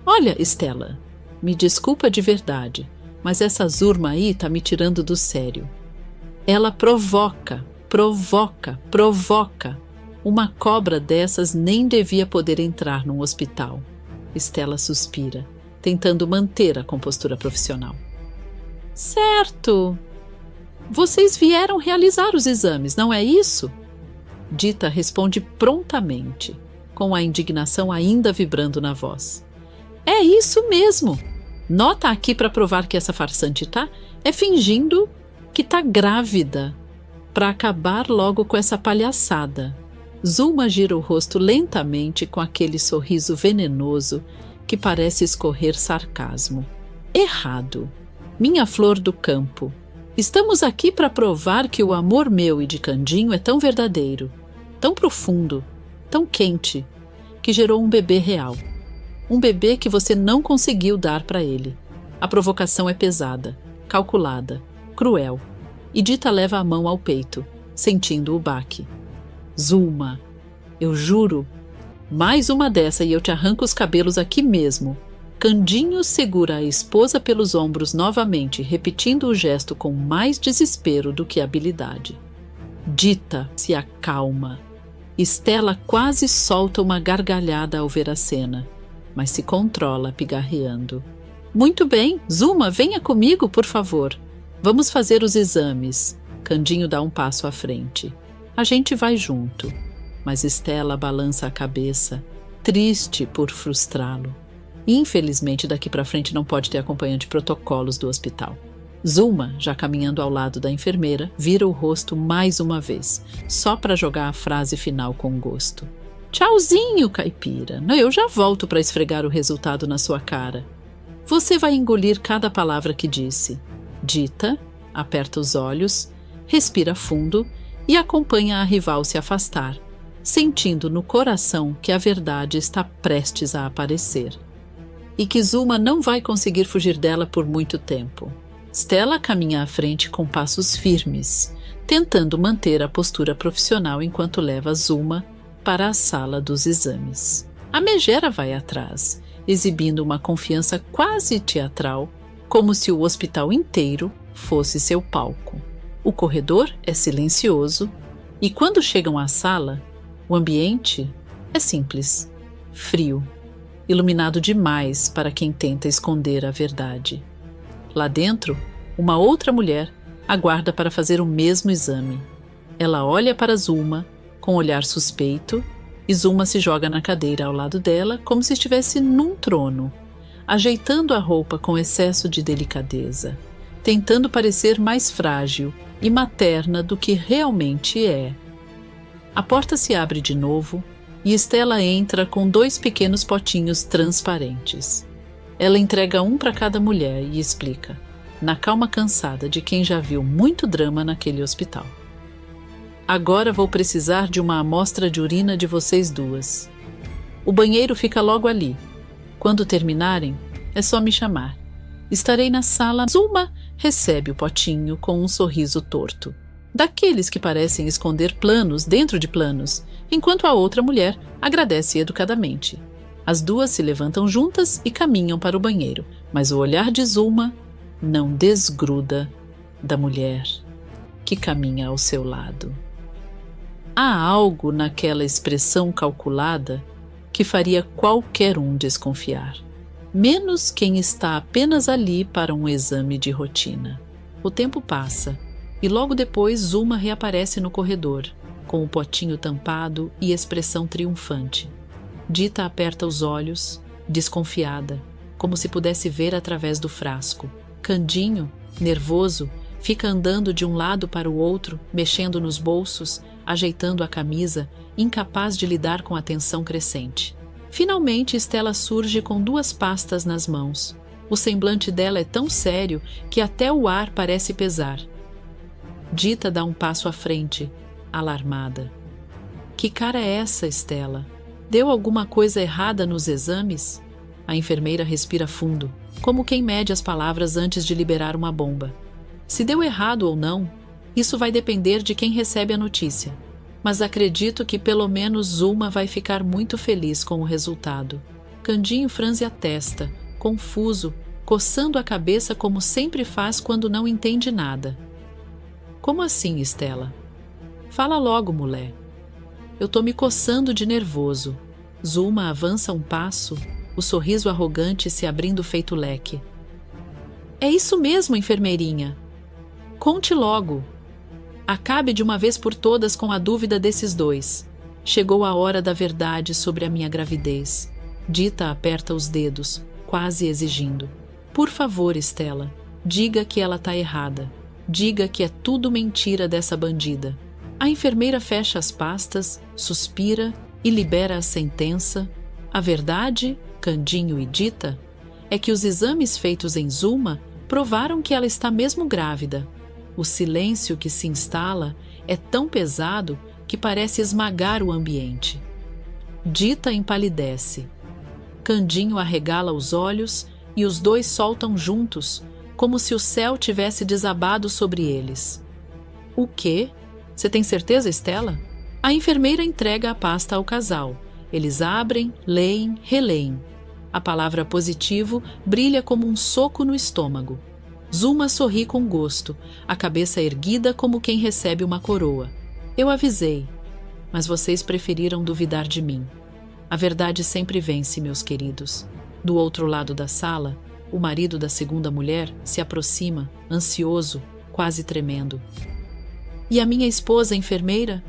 Olha, Estela, me desculpa de verdade, mas essa Zurma aí tá me tirando do sério. Ela provoca. Uma cobra dessas nem devia poder entrar num hospital. Estela suspira, tentando manter a compostura profissional. Certo. Vocês vieram realizar os exames, não é isso? Dita responde prontamente, com a indignação ainda vibrando na voz. É isso mesmo. Nota aqui para provar que essa farsante é fingindo que tá grávida, para acabar logo com essa palhaçada. Zuma gira o rosto lentamente com aquele sorriso venenoso que parece escorrer sarcasmo. Errado. Minha flor do campo. Estamos aqui para provar que o amor meu e de Candinho é tão verdadeiro, tão profundo, tão quente, que gerou um bebê real. Um bebê que você não conseguiu dar para ele. A provocação é pesada, calculada, cruel. E Dita leva a mão ao peito, sentindo o baque. Zuma, eu juro, mais uma dessa e eu te arranco os cabelos aqui mesmo. Candinho segura a esposa pelos ombros novamente, repetindo o gesto com mais desespero do que habilidade. Dita se acalma. Estela quase solta uma gargalhada ao ver a cena, mas se controla pigarreando. Muito bem, Zuma, venha comigo, por favor. Vamos fazer os exames. Candinho dá um passo à frente. A gente vai junto, mas Estela balança a cabeça, triste por frustrá-lo. Infelizmente, daqui para frente não pode ter acompanhante de protocolos do hospital. Zuma, já caminhando ao lado da enfermeira, vira o rosto mais uma vez, só para jogar a frase final com gosto. Tchauzinho, caipira. Eu já volto para esfregar o resultado na sua cara. Você vai engolir cada palavra que disse. Dita, aperta os olhos, respira fundo e acompanha a rival se afastar, sentindo no coração que a verdade está prestes a aparecer. E que Zuma não vai conseguir fugir dela por muito tempo. Stella caminha à frente com passos firmes, tentando manter a postura profissional enquanto leva Zuma para a sala dos exames. A megera vai atrás, exibindo uma confiança quase teatral, como se o hospital inteiro fosse seu palco. O corredor é silencioso e quando chegam à sala, o ambiente é simples, frio, iluminado demais para quem tenta esconder a verdade. Lá dentro, uma outra mulher aguarda para fazer o mesmo exame. Ela olha para Zuma com olhar suspeito, e Zuma se joga na cadeira ao lado dela como se estivesse num trono, ajeitando a roupa com excesso de delicadeza, tentando parecer mais frágil e materna do que realmente é. A porta se abre de novo e Stella entra com 2 pequenos potinhos transparentes. Ela entrega um para cada mulher e explica, na calma cansada de quem já viu muito drama naquele hospital. Agora vou precisar de uma amostra de urina de vocês 2. O banheiro fica logo ali. Quando terminarem, é só me chamar. Estarei na sala. Zuma recebe o potinho com um sorriso torto, daqueles que parecem esconder planos dentro de planos, enquanto a outra mulher agradece educadamente. As 2 se levantam juntas e caminham para o banheiro, mas o olhar de Zuma não desgruda da mulher que caminha ao seu lado. Há algo naquela expressão calculada que faria qualquer um desconfiar, menos quem está apenas ali para um exame de rotina. O tempo passa e logo depois Zuma reaparece no corredor, com o potinho tampado e expressão triunfante. Dita aperta os olhos, desconfiada, como se pudesse ver através do frasco. Candinho, nervoso, fica andando de um lado para o outro, mexendo nos bolsos, ajeitando a camisa, incapaz de lidar com a tensão crescente. Finalmente, Stella surge com 2 pastas nas mãos. O semblante dela é tão sério que até o ar parece pesar. Dita dá um passo à frente, alarmada. Que cara é essa, Stella? Deu alguma coisa errada nos exames? A enfermeira respira fundo, como quem mede as palavras antes de liberar uma bomba. Se deu errado ou não, isso vai depender de quem recebe a notícia. Mas acredito que pelo menos Zuma vai ficar muito feliz com o resultado. Candinho franze a testa, confuso, coçando a cabeça como sempre faz quando não entende nada. Como assim, Stella? Fala logo, mulher. Eu tô me coçando de nervoso. Zuma avança um passo, o sorriso arrogante se abrindo feito leque. É isso mesmo, enfermeirinha. Conte logo. Acabe de uma vez por todas com a dúvida desses 2. Chegou a hora da verdade sobre a minha gravidez. Dita aperta os dedos, quase exigindo. Por favor, Stella, diga que ela tá errada. Diga que é tudo mentira dessa bandida. A enfermeira fecha as pastas, suspira e libera a sentença. A verdade, Candinho e Dita, é que os exames feitos em Zuma provaram que ela está mesmo grávida. O silêncio que se instala é tão pesado que parece esmagar o ambiente. Dita empalidece. Candinho arregala os olhos e os 2 soltam juntos, como se o céu tivesse desabado sobre eles. O quê? Você tem certeza, Stella? A enfermeira entrega a pasta ao casal. Eles abrem, leem, releem. A palavra positivo brilha como um soco no estômago. Zuma sorri com gosto, a cabeça erguida como quem recebe uma coroa. Eu avisei, mas vocês preferiram duvidar de mim. A verdade sempre vence, meus queridos. Do outro lado da sala, o marido da segunda mulher se aproxima, ansioso, quase tremendo. E a minha esposa, enfermeira?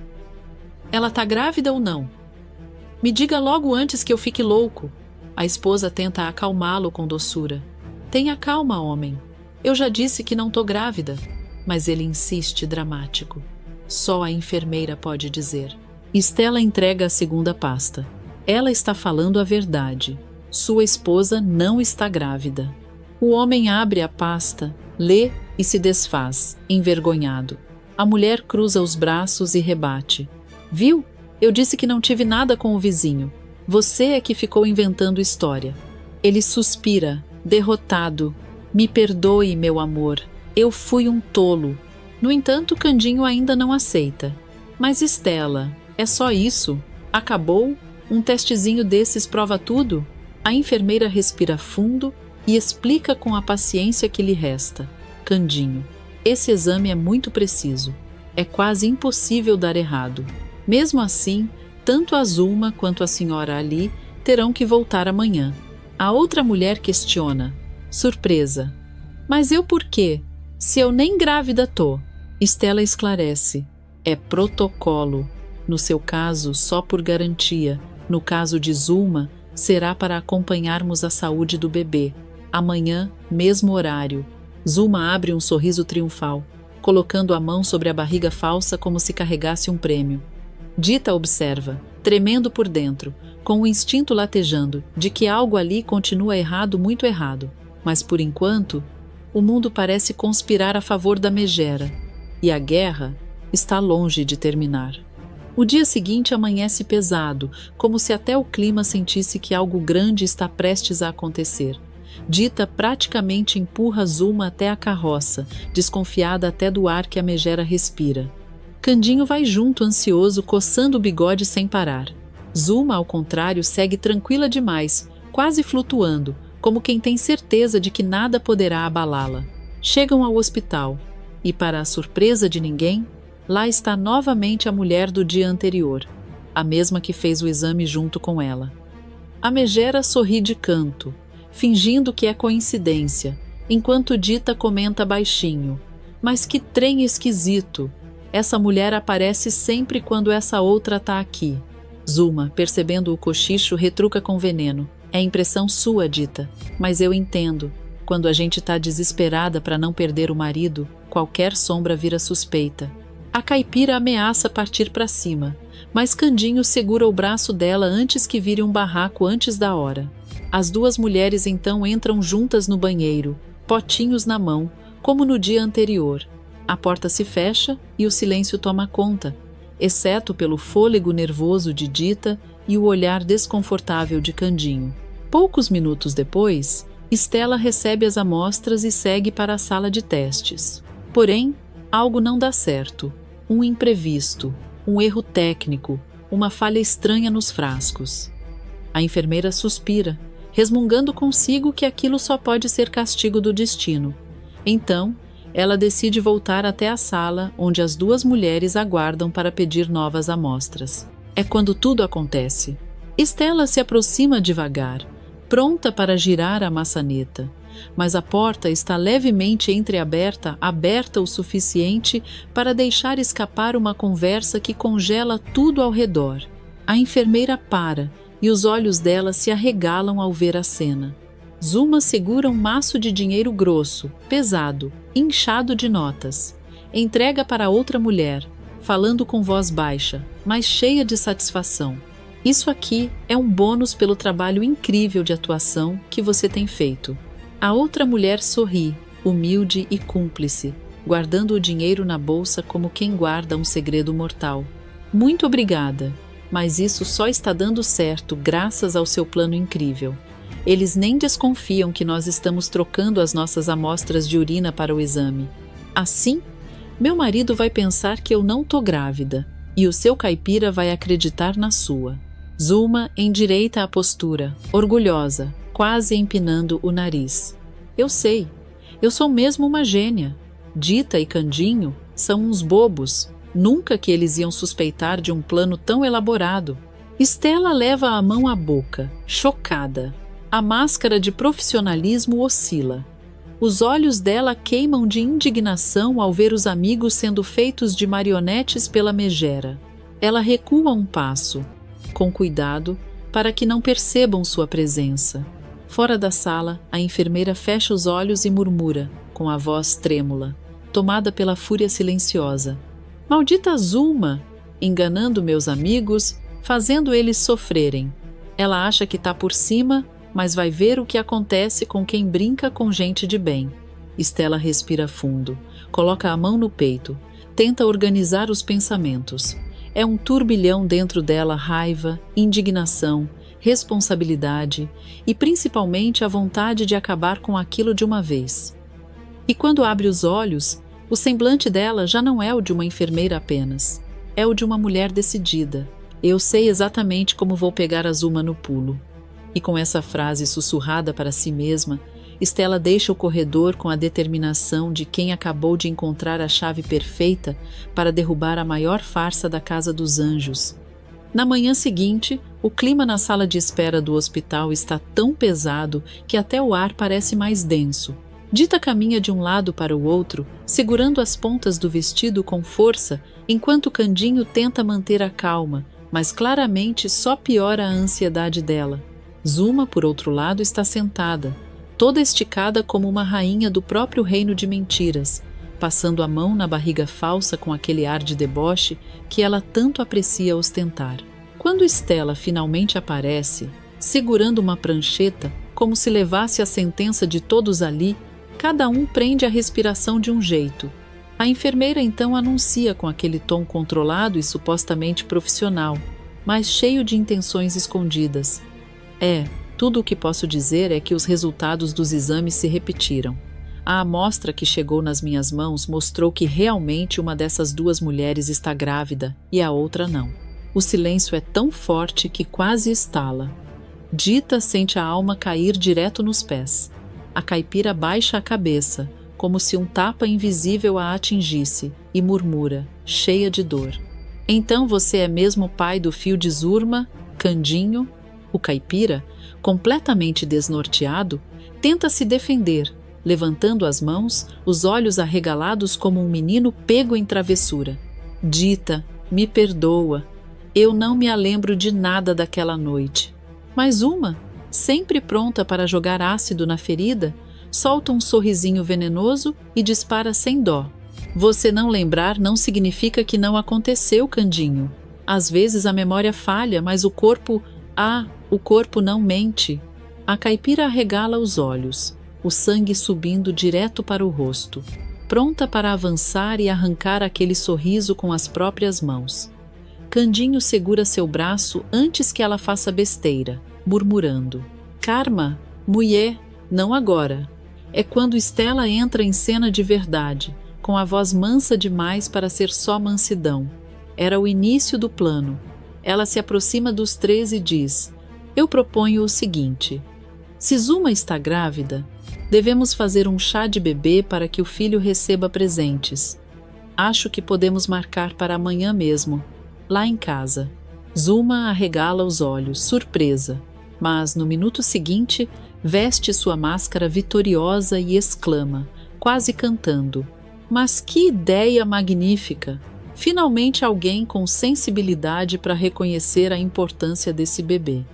Ela tá grávida ou não? Me diga logo antes que eu fique louco. A esposa tenta acalmá-lo com doçura. Tenha calma, homem. Eu já disse que não tô grávida. Mas ele insiste, dramático. Só a enfermeira pode dizer. Stella entrega a segunda pasta. Ela está falando a verdade. Sua esposa não está grávida. O homem abre a pasta, lê e se desfaz, envergonhado. A mulher cruza os braços e rebate. Viu? Eu disse que não tive nada com o vizinho. Você é que ficou inventando história. Ele suspira, derrotado. Me perdoe, meu amor. Eu fui um tolo. No entanto, Candinho ainda não aceita. Mas Stella, é só isso? Acabou? Um testezinho desses prova tudo? A enfermeira respira fundo e explica com a paciência que lhe resta. Candinho, esse exame é muito preciso. É quase impossível dar errado. Mesmo assim, tanto a Zuma quanto a senhora Ali terão que voltar amanhã. A outra mulher questiona, surpresa. Mas eu por quê? Se eu nem grávida tô. Stella esclarece. É protocolo. No seu caso, só por garantia. No caso de Zulma, será para acompanharmos a saúde do bebê. Amanhã, mesmo horário. Zulma abre um sorriso triunfal, colocando a mão sobre a barriga falsa como se carregasse um prêmio. Dita observa, tremendo por dentro, com o instinto latejando de que algo ali continua errado, muito errado. Mas por enquanto, o mundo parece conspirar a favor da megera, e a guerra está longe de terminar. O dia seguinte amanhece pesado, como se até o clima sentisse que algo grande está prestes a acontecer. Dita praticamente empurra Zulma até a carroça, desconfiada até do ar que a megera respira. Candinho vai junto, ansioso, coçando o bigode sem parar. Zulma, ao contrário, segue tranquila demais, quase flutuando, como quem tem certeza de que nada poderá abalá-la. Chegam ao hospital e, para a surpresa de ninguém, lá está novamente a mulher do dia anterior, a mesma que fez o exame junto com ela. A megera sorri de canto, fingindo que é coincidência, enquanto Dita comenta baixinho: "Mas que trem esquisito! Essa mulher aparece sempre quando essa outra tá aqui." Zulma, percebendo o cochicho, retruca com veneno: "É impressão sua, Dita, mas eu entendo. Quando a gente tá desesperada para não perder o marido, qualquer sombra vira suspeita." A caipira ameaça partir para cima, mas Candinho segura o braço dela antes que vire um barraco antes da hora. As duas mulheres então entram juntas no banheiro, potinhos na mão, como no dia anterior. A porta se fecha e o silêncio toma conta, exceto pelo fôlego nervoso de Dita e o olhar desconfortável de Candinho. Poucos minutos depois, Estela recebe as amostras e segue para a sala de testes. Porém, algo não dá certo. Um imprevisto, um erro técnico, uma falha estranha nos frascos. A enfermeira suspira, resmungando consigo que aquilo só pode ser castigo do destino. Então, ela decide voltar até a sala onde as duas mulheres aguardam para pedir novas amostras. É quando tudo acontece. Estela se aproxima devagar, pronta para girar a maçaneta, mas a porta está levemente entreaberta, aberta o suficiente para deixar escapar uma conversa que congela tudo ao redor. A enfermeira para e os olhos dela se arregalam ao ver a cena. Zulma segura um maço de dinheiro grosso, pesado, inchado de notas. Entrega para outra mulher, falando com voz baixa, mas cheia de satisfação: "Isso aqui é um bônus pelo trabalho incrível de atuação que você tem feito." A outra mulher sorri, humilde e cúmplice, guardando o dinheiro na bolsa como quem guarda um segredo mortal. "Muito obrigada, mas isso só está dando certo graças ao seu plano incrível. Eles nem desconfiam que nós estamos trocando as nossas amostras de urina para o exame. Assim, meu marido vai pensar que eu não tô grávida, e o seu caipira vai acreditar na sua." Zulma endireita a postura, orgulhosa, quase empinando o nariz. "Eu sei, eu sou mesmo uma gênia. Dita e Candinho são uns bobos. Nunca que eles iam suspeitar de um plano tão elaborado." Estela leva a mão à boca, chocada. A máscara de profissionalismo oscila. Os olhos dela queimam de indignação ao ver os amigos sendo feitos de marionetes pela megera. Ela recua um passo, com cuidado, para que não percebam sua presença. Fora da sala, a enfermeira fecha os olhos e murmura, com a voz trêmula, tomada pela fúria silenciosa: "Maldita Zulma, enganando meus amigos, fazendo eles sofrerem. Ela acha que está por cima, mas vai ver o que acontece com quem brinca com gente de bem." Estela respira fundo, coloca a mão no peito, tenta organizar os pensamentos. É um turbilhão dentro dela: raiva, indignação, responsabilidade e principalmente a vontade de acabar com aquilo de uma vez. E quando abre os olhos, o semblante dela já não é o de uma enfermeira apenas, é o de uma mulher decidida. "Eu sei exatamente como vou pegar a Zulma no pulo." E com essa frase sussurrada para si mesma, Estela deixa o corredor com a determinação de quem acabou de encontrar a chave perfeita para derrubar a maior farsa da Casa dos Anjos. Na manhã seguinte, o clima na sala de espera do hospital está tão pesado que até o ar parece mais denso. Dita caminha de um lado para o outro, segurando as pontas do vestido com força, enquanto Candinho tenta manter a calma, mas claramente só piora a ansiedade dela. Zuma, por outro lado, está sentada, toda esticada como uma rainha do próprio reino de mentiras, passando a mão na barriga falsa com aquele ar de deboche que ela tanto aprecia ostentar. Quando Stella finalmente aparece, segurando uma prancheta, como se levasse a sentença de todos ali, cada um prende a respiração de um jeito. A enfermeira então anuncia com aquele tom controlado e supostamente profissional, mas cheio de intenções escondidas. Tudo o que posso dizer é que os resultados dos exames se repetiram. A amostra que chegou nas minhas mãos mostrou que realmente uma dessas duas mulheres está grávida e a outra não. O silêncio é tão forte que quase estala. Dita sente a alma cair direto nos pés. A caipira baixa a cabeça, como se um tapa invisível a atingisse, e murmura, cheia de dor. Então você é mesmo o pai do fio de Zurma, Candinho? O caipira, completamente desnorteado, tenta se defender, levantando as mãos, os olhos arregalados como um menino pego em travessura. Dita, me perdoa, eu não me lembro de nada daquela noite. Mas sempre pronta para jogar ácido na ferida, solta um sorrisinho venenoso e dispara sem dó. Você não lembrar não significa que não aconteceu, Candinho. Às vezes a memória falha, mas o corpo não mente. A caipira arregala os olhos, o sangue subindo direto para o rosto, pronta para avançar e arrancar aquele sorriso com as próprias mãos. Candinho segura seu braço antes que ela faça besteira, murmurando: Karma, mulher, não agora. É quando Stella entra em cena de verdade, com a voz mansa demais para ser só mansidão. Era o início do plano. Ela se aproxima dos três e diz: eu proponho o seguinte. Se Zuma está grávida, devemos fazer um chá de bebê para que o filho receba presentes. Acho que podemos marcar para amanhã mesmo, lá em casa. Zuma arregala os olhos, surpresa, mas no minuto seguinte veste sua máscara vitoriosa e exclama, quase cantando: mas que ideia magnífica! Finalmente alguém com sensibilidade para reconhecer a importância desse bebê.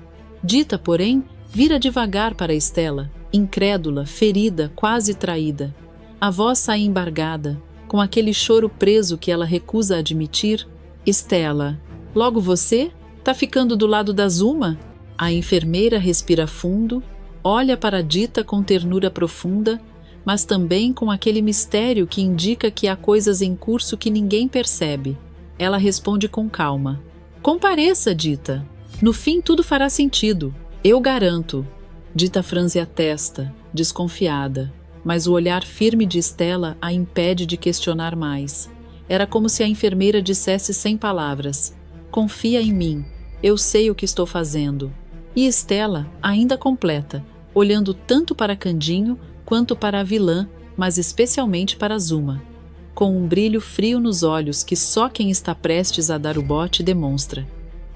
Dita, porém, vira devagar para Stella, incrédula, ferida, quase traída. A voz sai embargada, com aquele choro preso que ela recusa admitir. Stella, logo você? Tá ficando do lado da Zuma? A enfermeira respira fundo, olha para Dita com ternura profunda, mas também com aquele mistério que indica que há coisas em curso que ninguém percebe. Ela responde com calma: compareça, Dita. No fim tudo fará sentido, eu garanto. Dita franze a testa, desconfiada, mas o olhar firme de Stella a impede de questionar mais. Era como se a enfermeira dissesse sem palavras: confia em mim, eu sei o que estou fazendo. E Stella ainda completa, olhando tanto para Candinho quanto para a vilã, mas especialmente para Zuma, com um brilho frio nos olhos que só quem está prestes a dar o bote demonstra.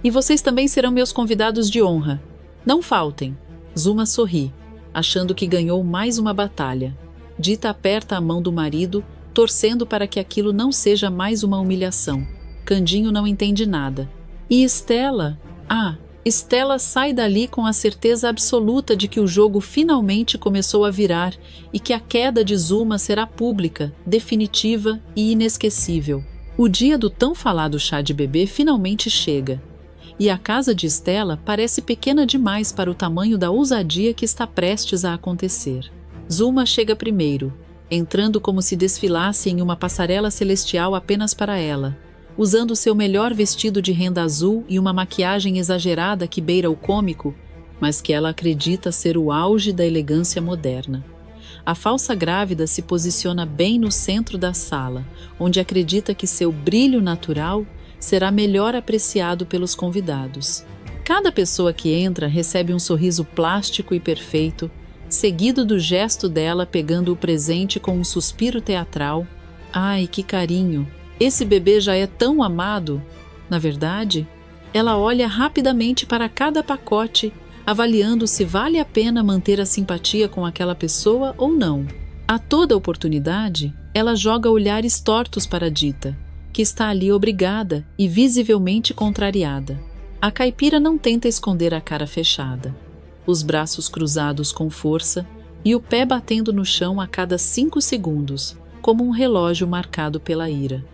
E vocês também serão meus convidados de honra. Não faltem. Zuma sorri, achando que ganhou mais uma batalha. Dita aperta a mão do marido, torcendo para que aquilo não seja mais uma humilhação. Candinho não entende nada. E Stella? Stella sai dali com a certeza absoluta de que o jogo finalmente começou a virar e que a queda de Zuma será pública, definitiva e inesquecível. O dia do tão falado chá de bebê finalmente chega. E a casa de Stella parece pequena demais para o tamanho da ousadia que está prestes a acontecer. Zuma chega primeiro, entrando como se desfilasse em uma passarela celestial apenas para ela, usando seu melhor vestido de renda azul e uma maquiagem exagerada que beira o cômico, mas que ela acredita ser o auge da elegância moderna. A falsa grávida se posiciona bem no centro da sala, onde acredita que seu brilho natural será melhor apreciado pelos convidados. Cada pessoa que entra recebe um sorriso plástico e perfeito, seguido do gesto dela pegando o presente com um suspiro teatral. Ai, que carinho! Esse bebê já é tão amado. Na verdade, ela olha rapidamente para cada pacote, avaliando se vale a pena manter a simpatia com aquela pessoa ou não. A toda oportunidade, ela joga olhares tortos para Dita, que está ali obrigada e visivelmente contrariada. A caipira não tenta esconder a cara fechada, os braços cruzados com força e o pé batendo no chão a cada 5 segundos, como um relógio marcado pela ira.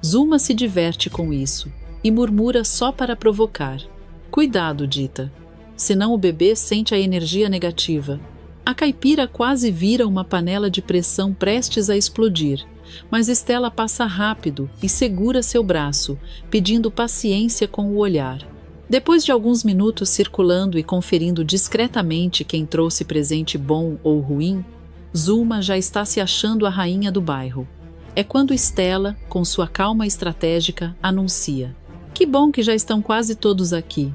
Zuma se diverte com isso e murmura só para provocar: "Cuidado, Dita, senão o bebê sente a energia negativa." A caipira quase vira uma panela de pressão prestes a explodir, mas Stella passa rápido e segura seu braço, pedindo paciência com o olhar. Depois de alguns minutos circulando e conferindo discretamente quem trouxe presente bom ou ruim, Zuma já está se achando a rainha do bairro. É quando Stella, com sua calma estratégica, anuncia: "Que bom que já estão quase todos aqui.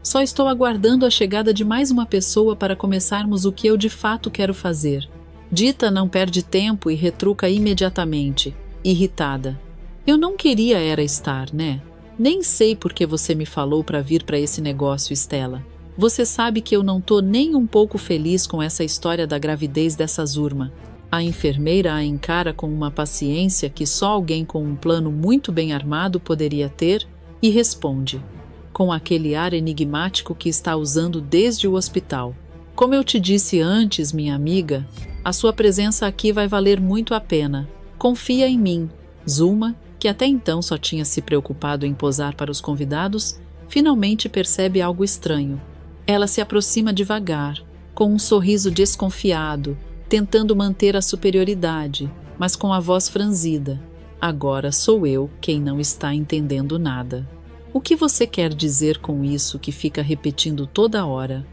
Só estou aguardando a chegada de mais uma pessoa para começarmos o que eu de fato quero fazer." Dita não perde tempo e retruca imediatamente, irritada: "Eu não queria era estar, né? Nem sei por que você me falou para vir para esse negócio, Stella. Você sabe que eu não tô nem um pouco feliz com essa história da gravidez dessa Zurma." A enfermeira a encara com uma paciência que só alguém com um plano muito bem armado poderia ter e responde, com aquele ar enigmático que está usando desde o hospital: "Como eu te disse antes, minha amiga, a sua presença aqui vai valer muito a pena. Confia em mim." Zuma, que até então só tinha se preocupado em posar para os convidados, finalmente percebe algo estranho. Ela se aproxima devagar, com um sorriso desconfiado, tentando manter a superioridade, mas com a voz franzida: "Agora sou eu quem não está entendendo nada. O que você quer dizer com isso que fica repetindo toda hora?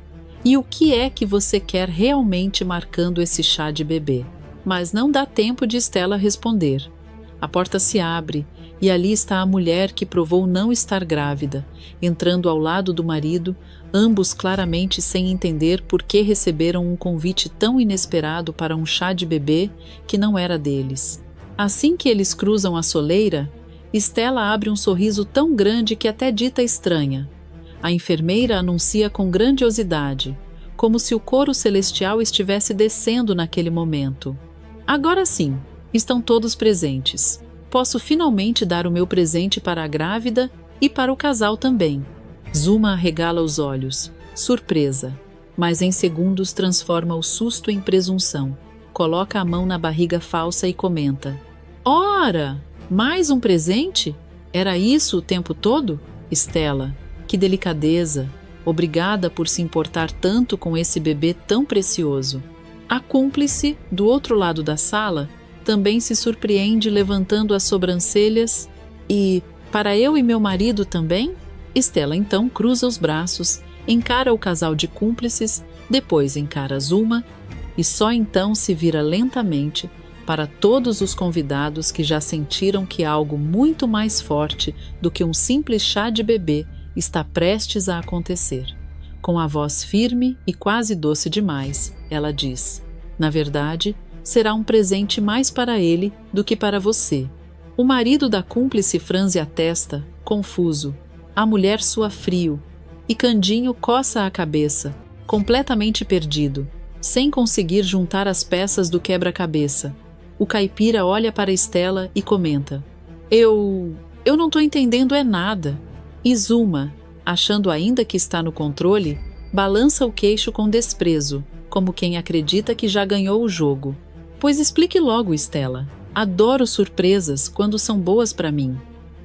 E o que é que você quer realmente marcando esse chá de bebê?" Mas não dá tempo de Stella responder. A porta se abre e ali está a mulher que provou não estar grávida, entrando ao lado do marido, ambos claramente sem entender por que receberam um convite tão inesperado para um chá de bebê que não era deles. Assim que eles cruzam a soleira, Stella abre um sorriso tão grande que até Dita estranha. A enfermeira anuncia com grandiosidade, como se o coro celestial estivesse descendo naquele momento: "Agora sim, estão todos presentes. Posso finalmente dar o meu presente para a grávida e para o casal também." Zuma arregala os olhos, surpresa, mas em segundos transforma o susto em presunção. Coloca a mão na barriga falsa e comenta: "Ora! Mais um presente? Era isso o tempo todo? Stella, que delicadeza! Obrigada por se importar tanto com esse bebê tão precioso." A cúmplice, do outro lado da sala, também se surpreende levantando as sobrancelhas e: "Para eu e meu marido também?" Stella então cruza os braços, encara o casal de cúmplices, depois encara Zuma e só então se vira lentamente para todos os convidados que já sentiram que algo muito mais forte do que um simples chá de bebê está prestes a acontecer. Com a voz firme e quase doce demais, ela diz: "Na verdade, será um presente mais para ele do que para você." O marido da cúmplice franze a testa, confuso. A mulher sua frio, e Candinho coça a cabeça, completamente perdido, sem conseguir juntar as peças do quebra-cabeça. O caipira olha para Stella e comenta: Eu não tô entendendo é nada." E Zuma, achando ainda que está no controle, balança o queixo com desprezo, como quem acredita que já ganhou o jogo. "Pois explique logo, Stella. Adoro surpresas quando são boas para mim."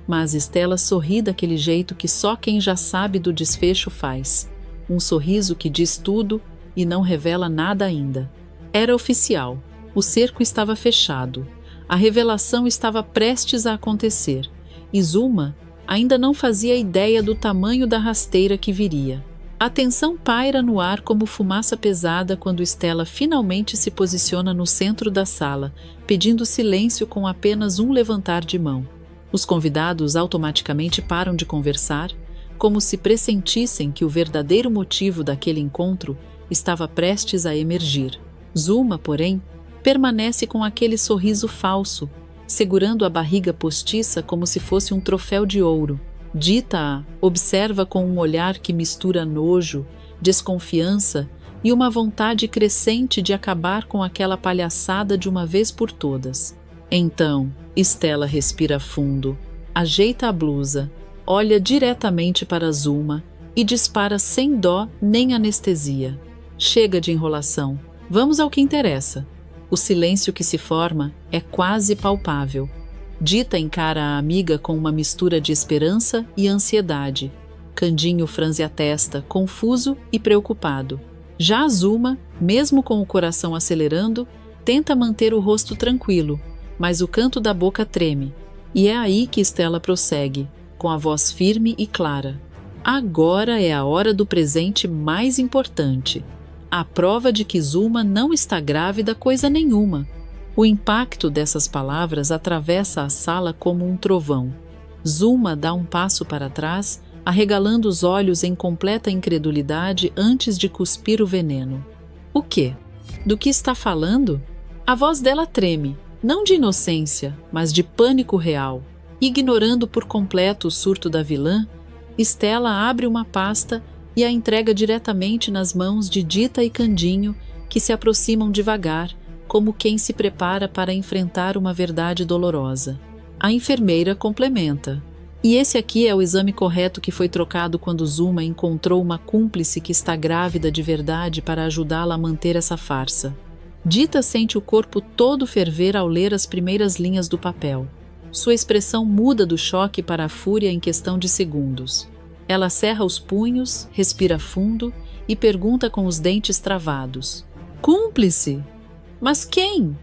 Mas Stella sorri daquele jeito que só quem já sabe do desfecho faz. Um sorriso que diz tudo e não revela nada ainda. Era oficial. O cerco estava fechado. A revelação estava prestes a acontecer. E Zuma ainda não fazia ideia do tamanho da rasteira que viria. A tensão paira no ar como fumaça pesada quando Stella finalmente se posiciona no centro da sala, pedindo silêncio com apenas um levantar de mão. Os convidados automaticamente param de conversar, como se pressentissem que o verdadeiro motivo daquele encontro estava prestes a emergir. Zuma, porém, permanece com aquele sorriso falso, segurando a barriga postiça como se fosse um troféu de ouro. Dita observa com um olhar que mistura nojo, desconfiança e uma vontade crescente de acabar com aquela palhaçada de uma vez por todas. Então, Stella respira fundo, ajeita a blusa, olha diretamente para Zuma e dispara sem dó nem anestesia. Chega de enrolação, vamos ao que interessa. O silêncio que se forma é quase palpável. Dita encara a amiga com uma mistura de esperança e ansiedade. Candinho franze a testa, confuso e preocupado. Já Zuma, mesmo com o coração acelerando, tenta manter o rosto tranquilo, mas o canto da boca treme. E é aí que Stella prossegue, com a voz firme e clara. Agora é a hora do presente mais importante. A prova de que Zuma não está grávida coisa nenhuma. O impacto dessas palavras atravessa a sala como um trovão. Zuma dá um passo para trás, arregalando os olhos em completa incredulidade antes de cuspir o veneno. O quê? Do que está falando? A voz dela treme, não de inocência, mas de pânico real. Ignorando por completo o surto da vilã, Stella abre uma pasta e a entrega diretamente nas mãos de Dita e Candinho, que se aproximam devagar, como quem se prepara para enfrentar uma verdade dolorosa. A enfermeira complementa. E esse aqui é o exame correto que foi trocado quando Zuma encontrou uma cúmplice que está grávida de verdade para ajudá-la a manter essa farsa. Dita sente o corpo todo ferver ao ler as primeiras linhas do papel. Sua expressão muda do choque para a fúria em questão de segundos. Ela cerra os punhos, respira fundo e pergunta com os dentes travados. Cúmplice? Mas quem?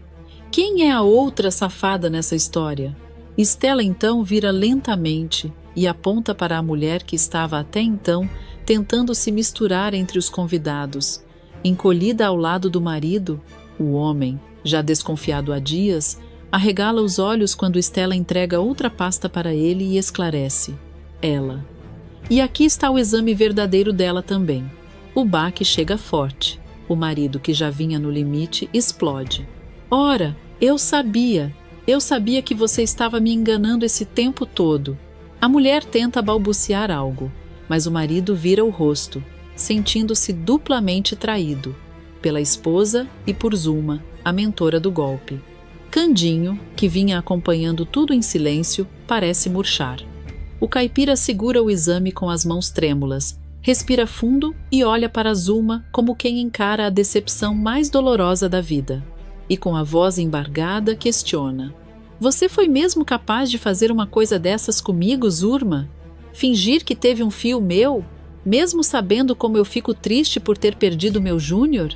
Quem é a outra safada nessa história? Stella então vira lentamente e aponta para a mulher que estava até então tentando se misturar entre os convidados. Encolhida ao lado do marido, o homem, já desconfiado há dias, arregala os olhos quando Stella entrega outra pasta para ele e esclarece. Ela. E aqui está o exame verdadeiro dela também. O baque chega forte. O marido, que já vinha no limite, explode. Ora, eu sabia que você estava me enganando esse tempo todo. A mulher tenta balbuciar algo, mas o marido vira o rosto, sentindo-se duplamente traído, pela esposa e por Zuma, a mentora do golpe. Candinho, que vinha acompanhando tudo em silêncio, parece murchar. O caipira segura o exame com as mãos trêmulas, respira fundo e olha para Zuma como quem encara a decepção mais dolorosa da vida. E com a voz embargada questiona. Você foi mesmo capaz de fazer uma coisa dessas comigo, Zurma? Fingir que teve um fio meu, mesmo sabendo como eu fico triste por ter perdido meu Júnior?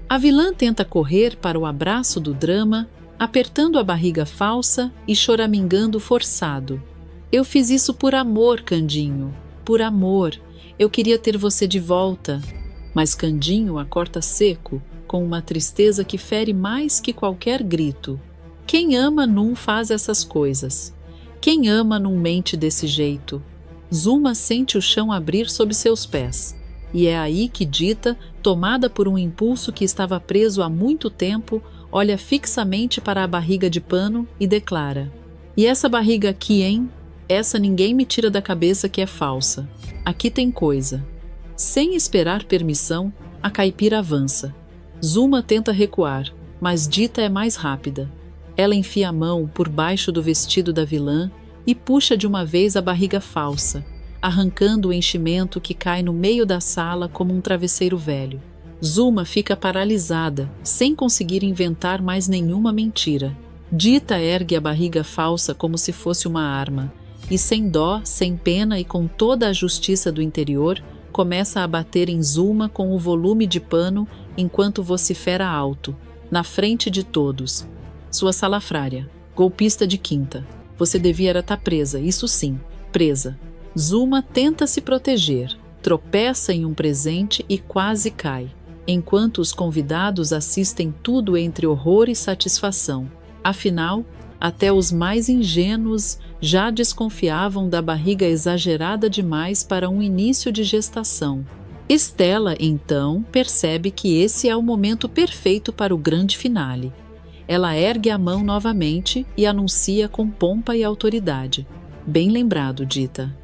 A vilã tenta correr para o abraço do drama, apertando a barriga falsa e choramingando forçado. Eu fiz isso por amor, Candinho, por amor. Eu queria ter você de volta. Mas Candinho a corta seco, com uma tristeza que fere mais que qualquer grito. Quem ama não faz essas coisas. Quem ama não mente desse jeito. Zuma sente o chão abrir sob seus pés. E é aí que Dita, tomada por um impulso que estava preso há muito tempo, olha fixamente para a barriga de pano e declara. E essa barriga aqui, hein? Essa ninguém me tira da cabeça que é falsa. Aqui tem coisa. Sem esperar permissão, a caipira avança. Zuma tenta recuar, mas Dita é mais rápida. Ela enfia a mão por baixo do vestido da vilã e puxa de uma vez a barriga falsa, arrancando o enchimento que cai no meio da sala como um travesseiro velho. Zuma fica paralisada, sem conseguir inventar mais nenhuma mentira. Dita ergue a barriga falsa como se fosse uma arma, e sem dó, sem pena e com toda a justiça do interior, começa a bater em Zuma com o volume de pano enquanto vocifera alto, na frente de todos. Sua salafrária, golpista de quinta. Você devia estar presa, isso sim, presa. Zuma tenta se proteger, tropeça em um presente e quase cai, enquanto os convidados assistem tudo entre horror e satisfação. Afinal, até os mais ingênuos já desconfiavam da barriga exagerada demais para um início de gestação. Stella, então, percebe que esse é o momento perfeito para o grande finale. Ela ergue a mão novamente e anuncia com pompa e autoridade. Bem lembrado, Dita.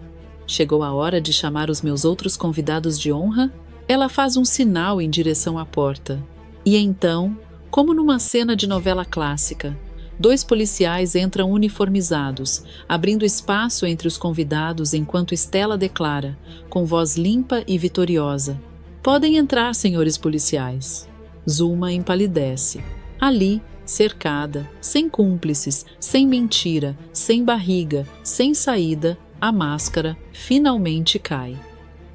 Chegou a hora de chamar os meus outros convidados de honra? Ela faz um sinal em direção à porta. E então, como numa cena de novela clássica, 2 policiais entram uniformizados, abrindo espaço entre os convidados enquanto Stella declara, com voz limpa e vitoriosa: "Podem entrar, senhores policiais." Zulma empalidece. Ali, cercada, sem cúmplices, sem mentira, sem barriga, sem saída, a máscara finalmente cai.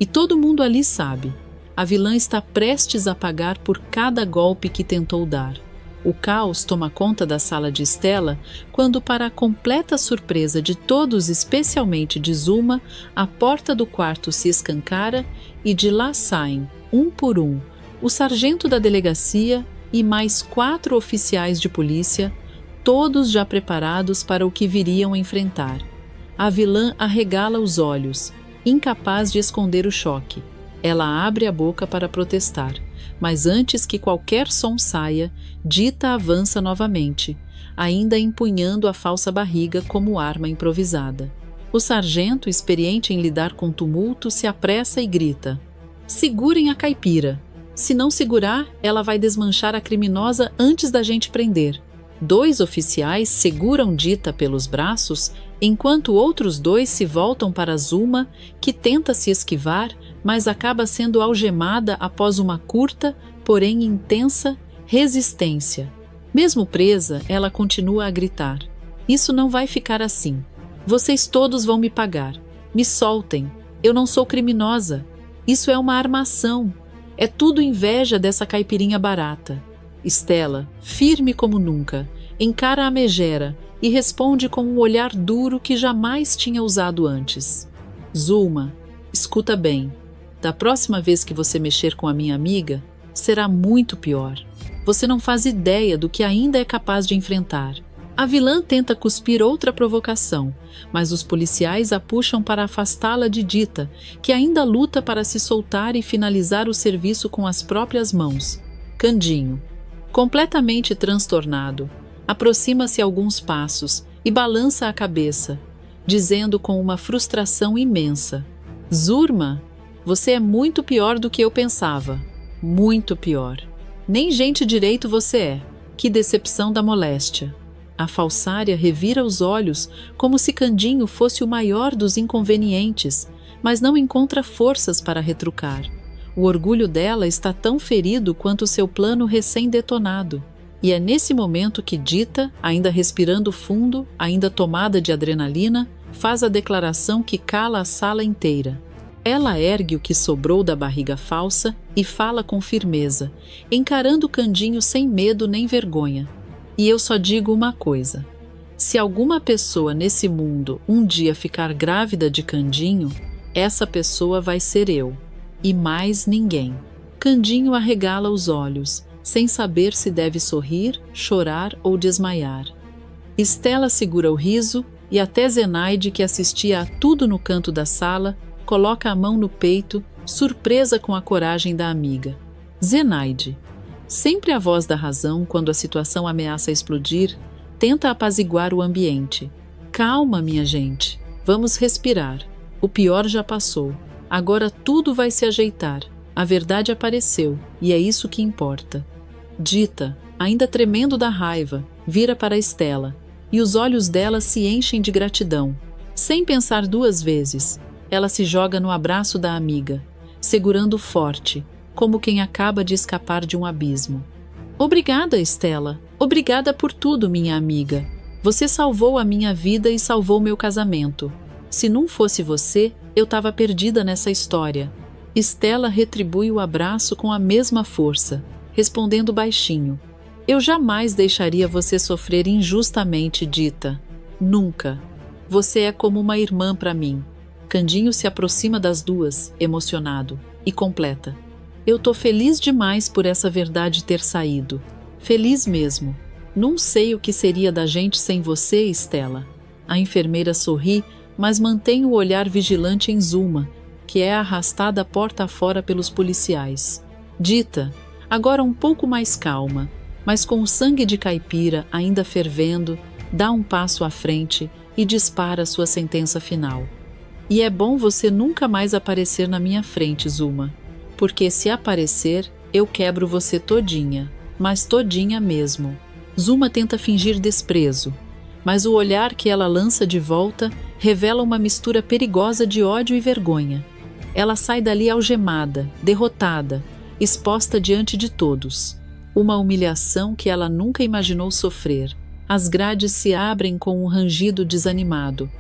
E todo mundo ali sabe. A vilã está prestes a pagar por cada golpe que tentou dar. O caos toma conta da sala de Stella quando, para a completa surpresa de todos, especialmente de Zulma, a porta do quarto se escancara e de lá saem, um por um, o sargento da delegacia e mais 4 oficiais de polícia, todos já preparados para o que viriam enfrentar. A vilã arregala os olhos, incapaz de esconder o choque. Ela abre a boca para protestar, mas antes que qualquer som saia, Dita avança novamente, ainda empunhando a falsa barriga como arma improvisada. O sargento, experiente em lidar com tumulto, se apressa e grita: "Segurem a caipira! Se não segurar, ela vai desmanchar a criminosa antes da gente prender." 2 oficiais seguram Dita pelos braços, enquanto outros 2 se voltam para Zulma, que tenta se esquivar, mas acaba sendo algemada após uma curta, porém intensa, resistência. Mesmo presa, ela continua a gritar: "Isso não vai ficar assim. Vocês todos vão me pagar. Me soltem. Eu não sou criminosa. Isso é uma armação. É tudo inveja dessa caipirinha barata." Stella, firme como nunca, encara a megera e responde com um olhar duro que jamais tinha usado antes: "Zulma, escuta bem. Da próxima vez que você mexer com a minha amiga, será muito pior. Você não faz ideia do que ainda é capaz de enfrentar." A vilã tenta cuspir outra provocação, mas os policiais a puxam para afastá-la de Dita, que ainda luta para se soltar e finalizar o serviço com as próprias mãos. Candinho, completamente transtornado, aproxima-se alguns passos e balança a cabeça, dizendo com uma frustração imensa: "Zulma, você é muito pior do que eu pensava. Muito pior. Nem gente direito você é. Que decepção da moléstia." A falsária revira os olhos como se Candinho fosse o maior dos inconvenientes, mas não encontra forças para retrucar. O orgulho dela está tão ferido quanto seu plano recém-detonado. E é nesse momento que Dita, ainda respirando fundo, ainda tomada de adrenalina, faz a declaração que cala a sala inteira. Ela ergue o que sobrou da barriga falsa e fala com firmeza, encarando Candinho sem medo nem vergonha. "E eu só digo uma coisa: se alguma pessoa nesse mundo um dia ficar grávida de Candinho, essa pessoa vai ser eu. E mais ninguém." Candinho arregala os olhos, sem saber se deve sorrir, chorar ou desmaiar. Stella segura o riso e até Zenaide, que assistia a tudo no canto da sala, coloca a mão no peito, surpresa com a coragem da amiga. Zenaide, sempre a voz da razão quando a situação ameaça explodir, tenta apaziguar o ambiente. "Calma, minha gente. Vamos respirar. O pior já passou. Agora tudo vai se ajeitar. A verdade apareceu, e é isso que importa." Dita, ainda tremendo da raiva, vira para Stella, e os olhos dela se enchem de gratidão. Sem pensar 2 vezes, ela se joga no abraço da amiga, segurando forte, como quem acaba de escapar de um abismo. "Obrigada, Stella. Obrigada por tudo, minha amiga. Você salvou a minha vida e salvou meu casamento. Se não fosse você, eu estava perdida nessa história." Stella retribui o abraço com a mesma força, respondendo baixinho: "Eu jamais deixaria você sofrer injustamente, Dita. Nunca. Você é como uma irmã para mim." Candinho se aproxima das 2, emocionado, e completa: "Eu tô feliz demais por essa verdade ter saído. Feliz mesmo. Não sei o que seria da gente sem você, Stella." A enfermeira sorri, mas mantém o olhar vigilante em Zulma, que é arrastada porta afora pelos policiais. Dita, agora um pouco mais calma, mas com o sangue de caipira ainda fervendo, dá um passo à frente e dispara sua sentença final: "E é bom você nunca mais aparecer na minha frente, Zulma. porque se aparecer, eu quebro você todinha, mas todinha mesmo. Zuma tenta fingir desprezo, mas o olhar que ela lança de volta revela uma mistura perigosa de ódio e vergonha. Ela sai dali algemada, derrotada, exposta diante de todos. Uma humilhação que ela nunca imaginou sofrer. As grades se abrem com um rangido desanimado.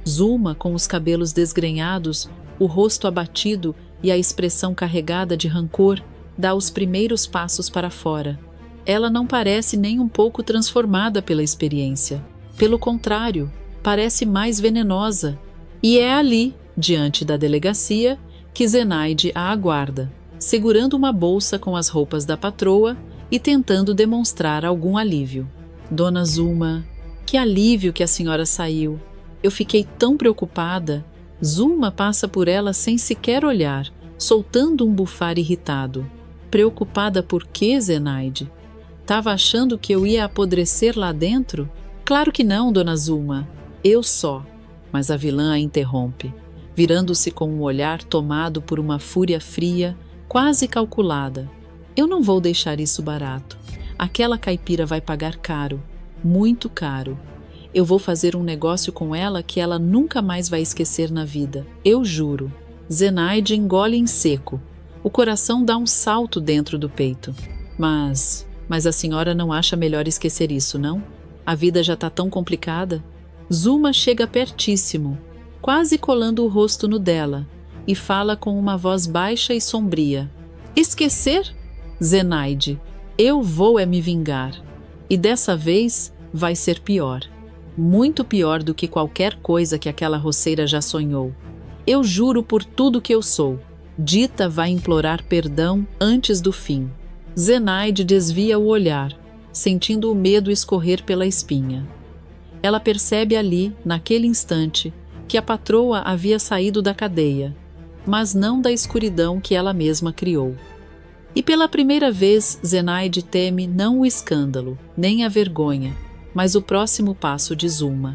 Zuma, com os cabelos desgrenhados, o rosto abatido e a expressão carregada de rancor, dá os primeiros passos para fora. Ela não parece nem um pouco transformada pela experiência. Pelo contrário, parece mais venenosa. E é ali, diante da delegacia, que Zenaide a aguarda, segurando uma bolsa com as roupas da patroa e tentando demonstrar algum alívio. Dona Zuma, que alívio que a senhora saiu. Eu fiquei tão preocupada. Zuma passa por ela sem sequer olhar, soltando um bufar irritado. Preocupada por quê, Zenaide? Tava achando que eu ia apodrecer lá dentro? Claro que não, Dona Zuma. Eu só. Mas a vilã a interrompe, virando-se com um olhar tomado por uma fúria fria, quase calculada. Eu não vou deixar isso barato. Aquela caipira vai pagar caro, muito caro. Eu vou fazer um negócio com ela que ela nunca mais vai esquecer na vida. Eu juro. Zenaide engole em seco. O coração dá um salto dentro do peito. Mas a senhora não acha melhor esquecer isso, não? A vida já está tão complicada. Zuma chega pertíssimo, quase colando o rosto no dela, e fala com uma voz baixa e sombria. Esquecer? Zenaide, eu vou me vingar. E dessa vez vai ser pior. Muito pior do que qualquer coisa que aquela roceira já sonhou. Eu juro por tudo que eu sou. Dita vai implorar perdão antes do fim. Zenaide desvia o olhar, sentindo o medo escorrer pela espinha. Ela percebe ali, naquele instante, que a patroa havia saído da cadeia, mas não da escuridão que ela mesma criou. E pela primeira vez, Zenaide teme não o escândalo, nem a vergonha, mas o próximo passo de Zuma.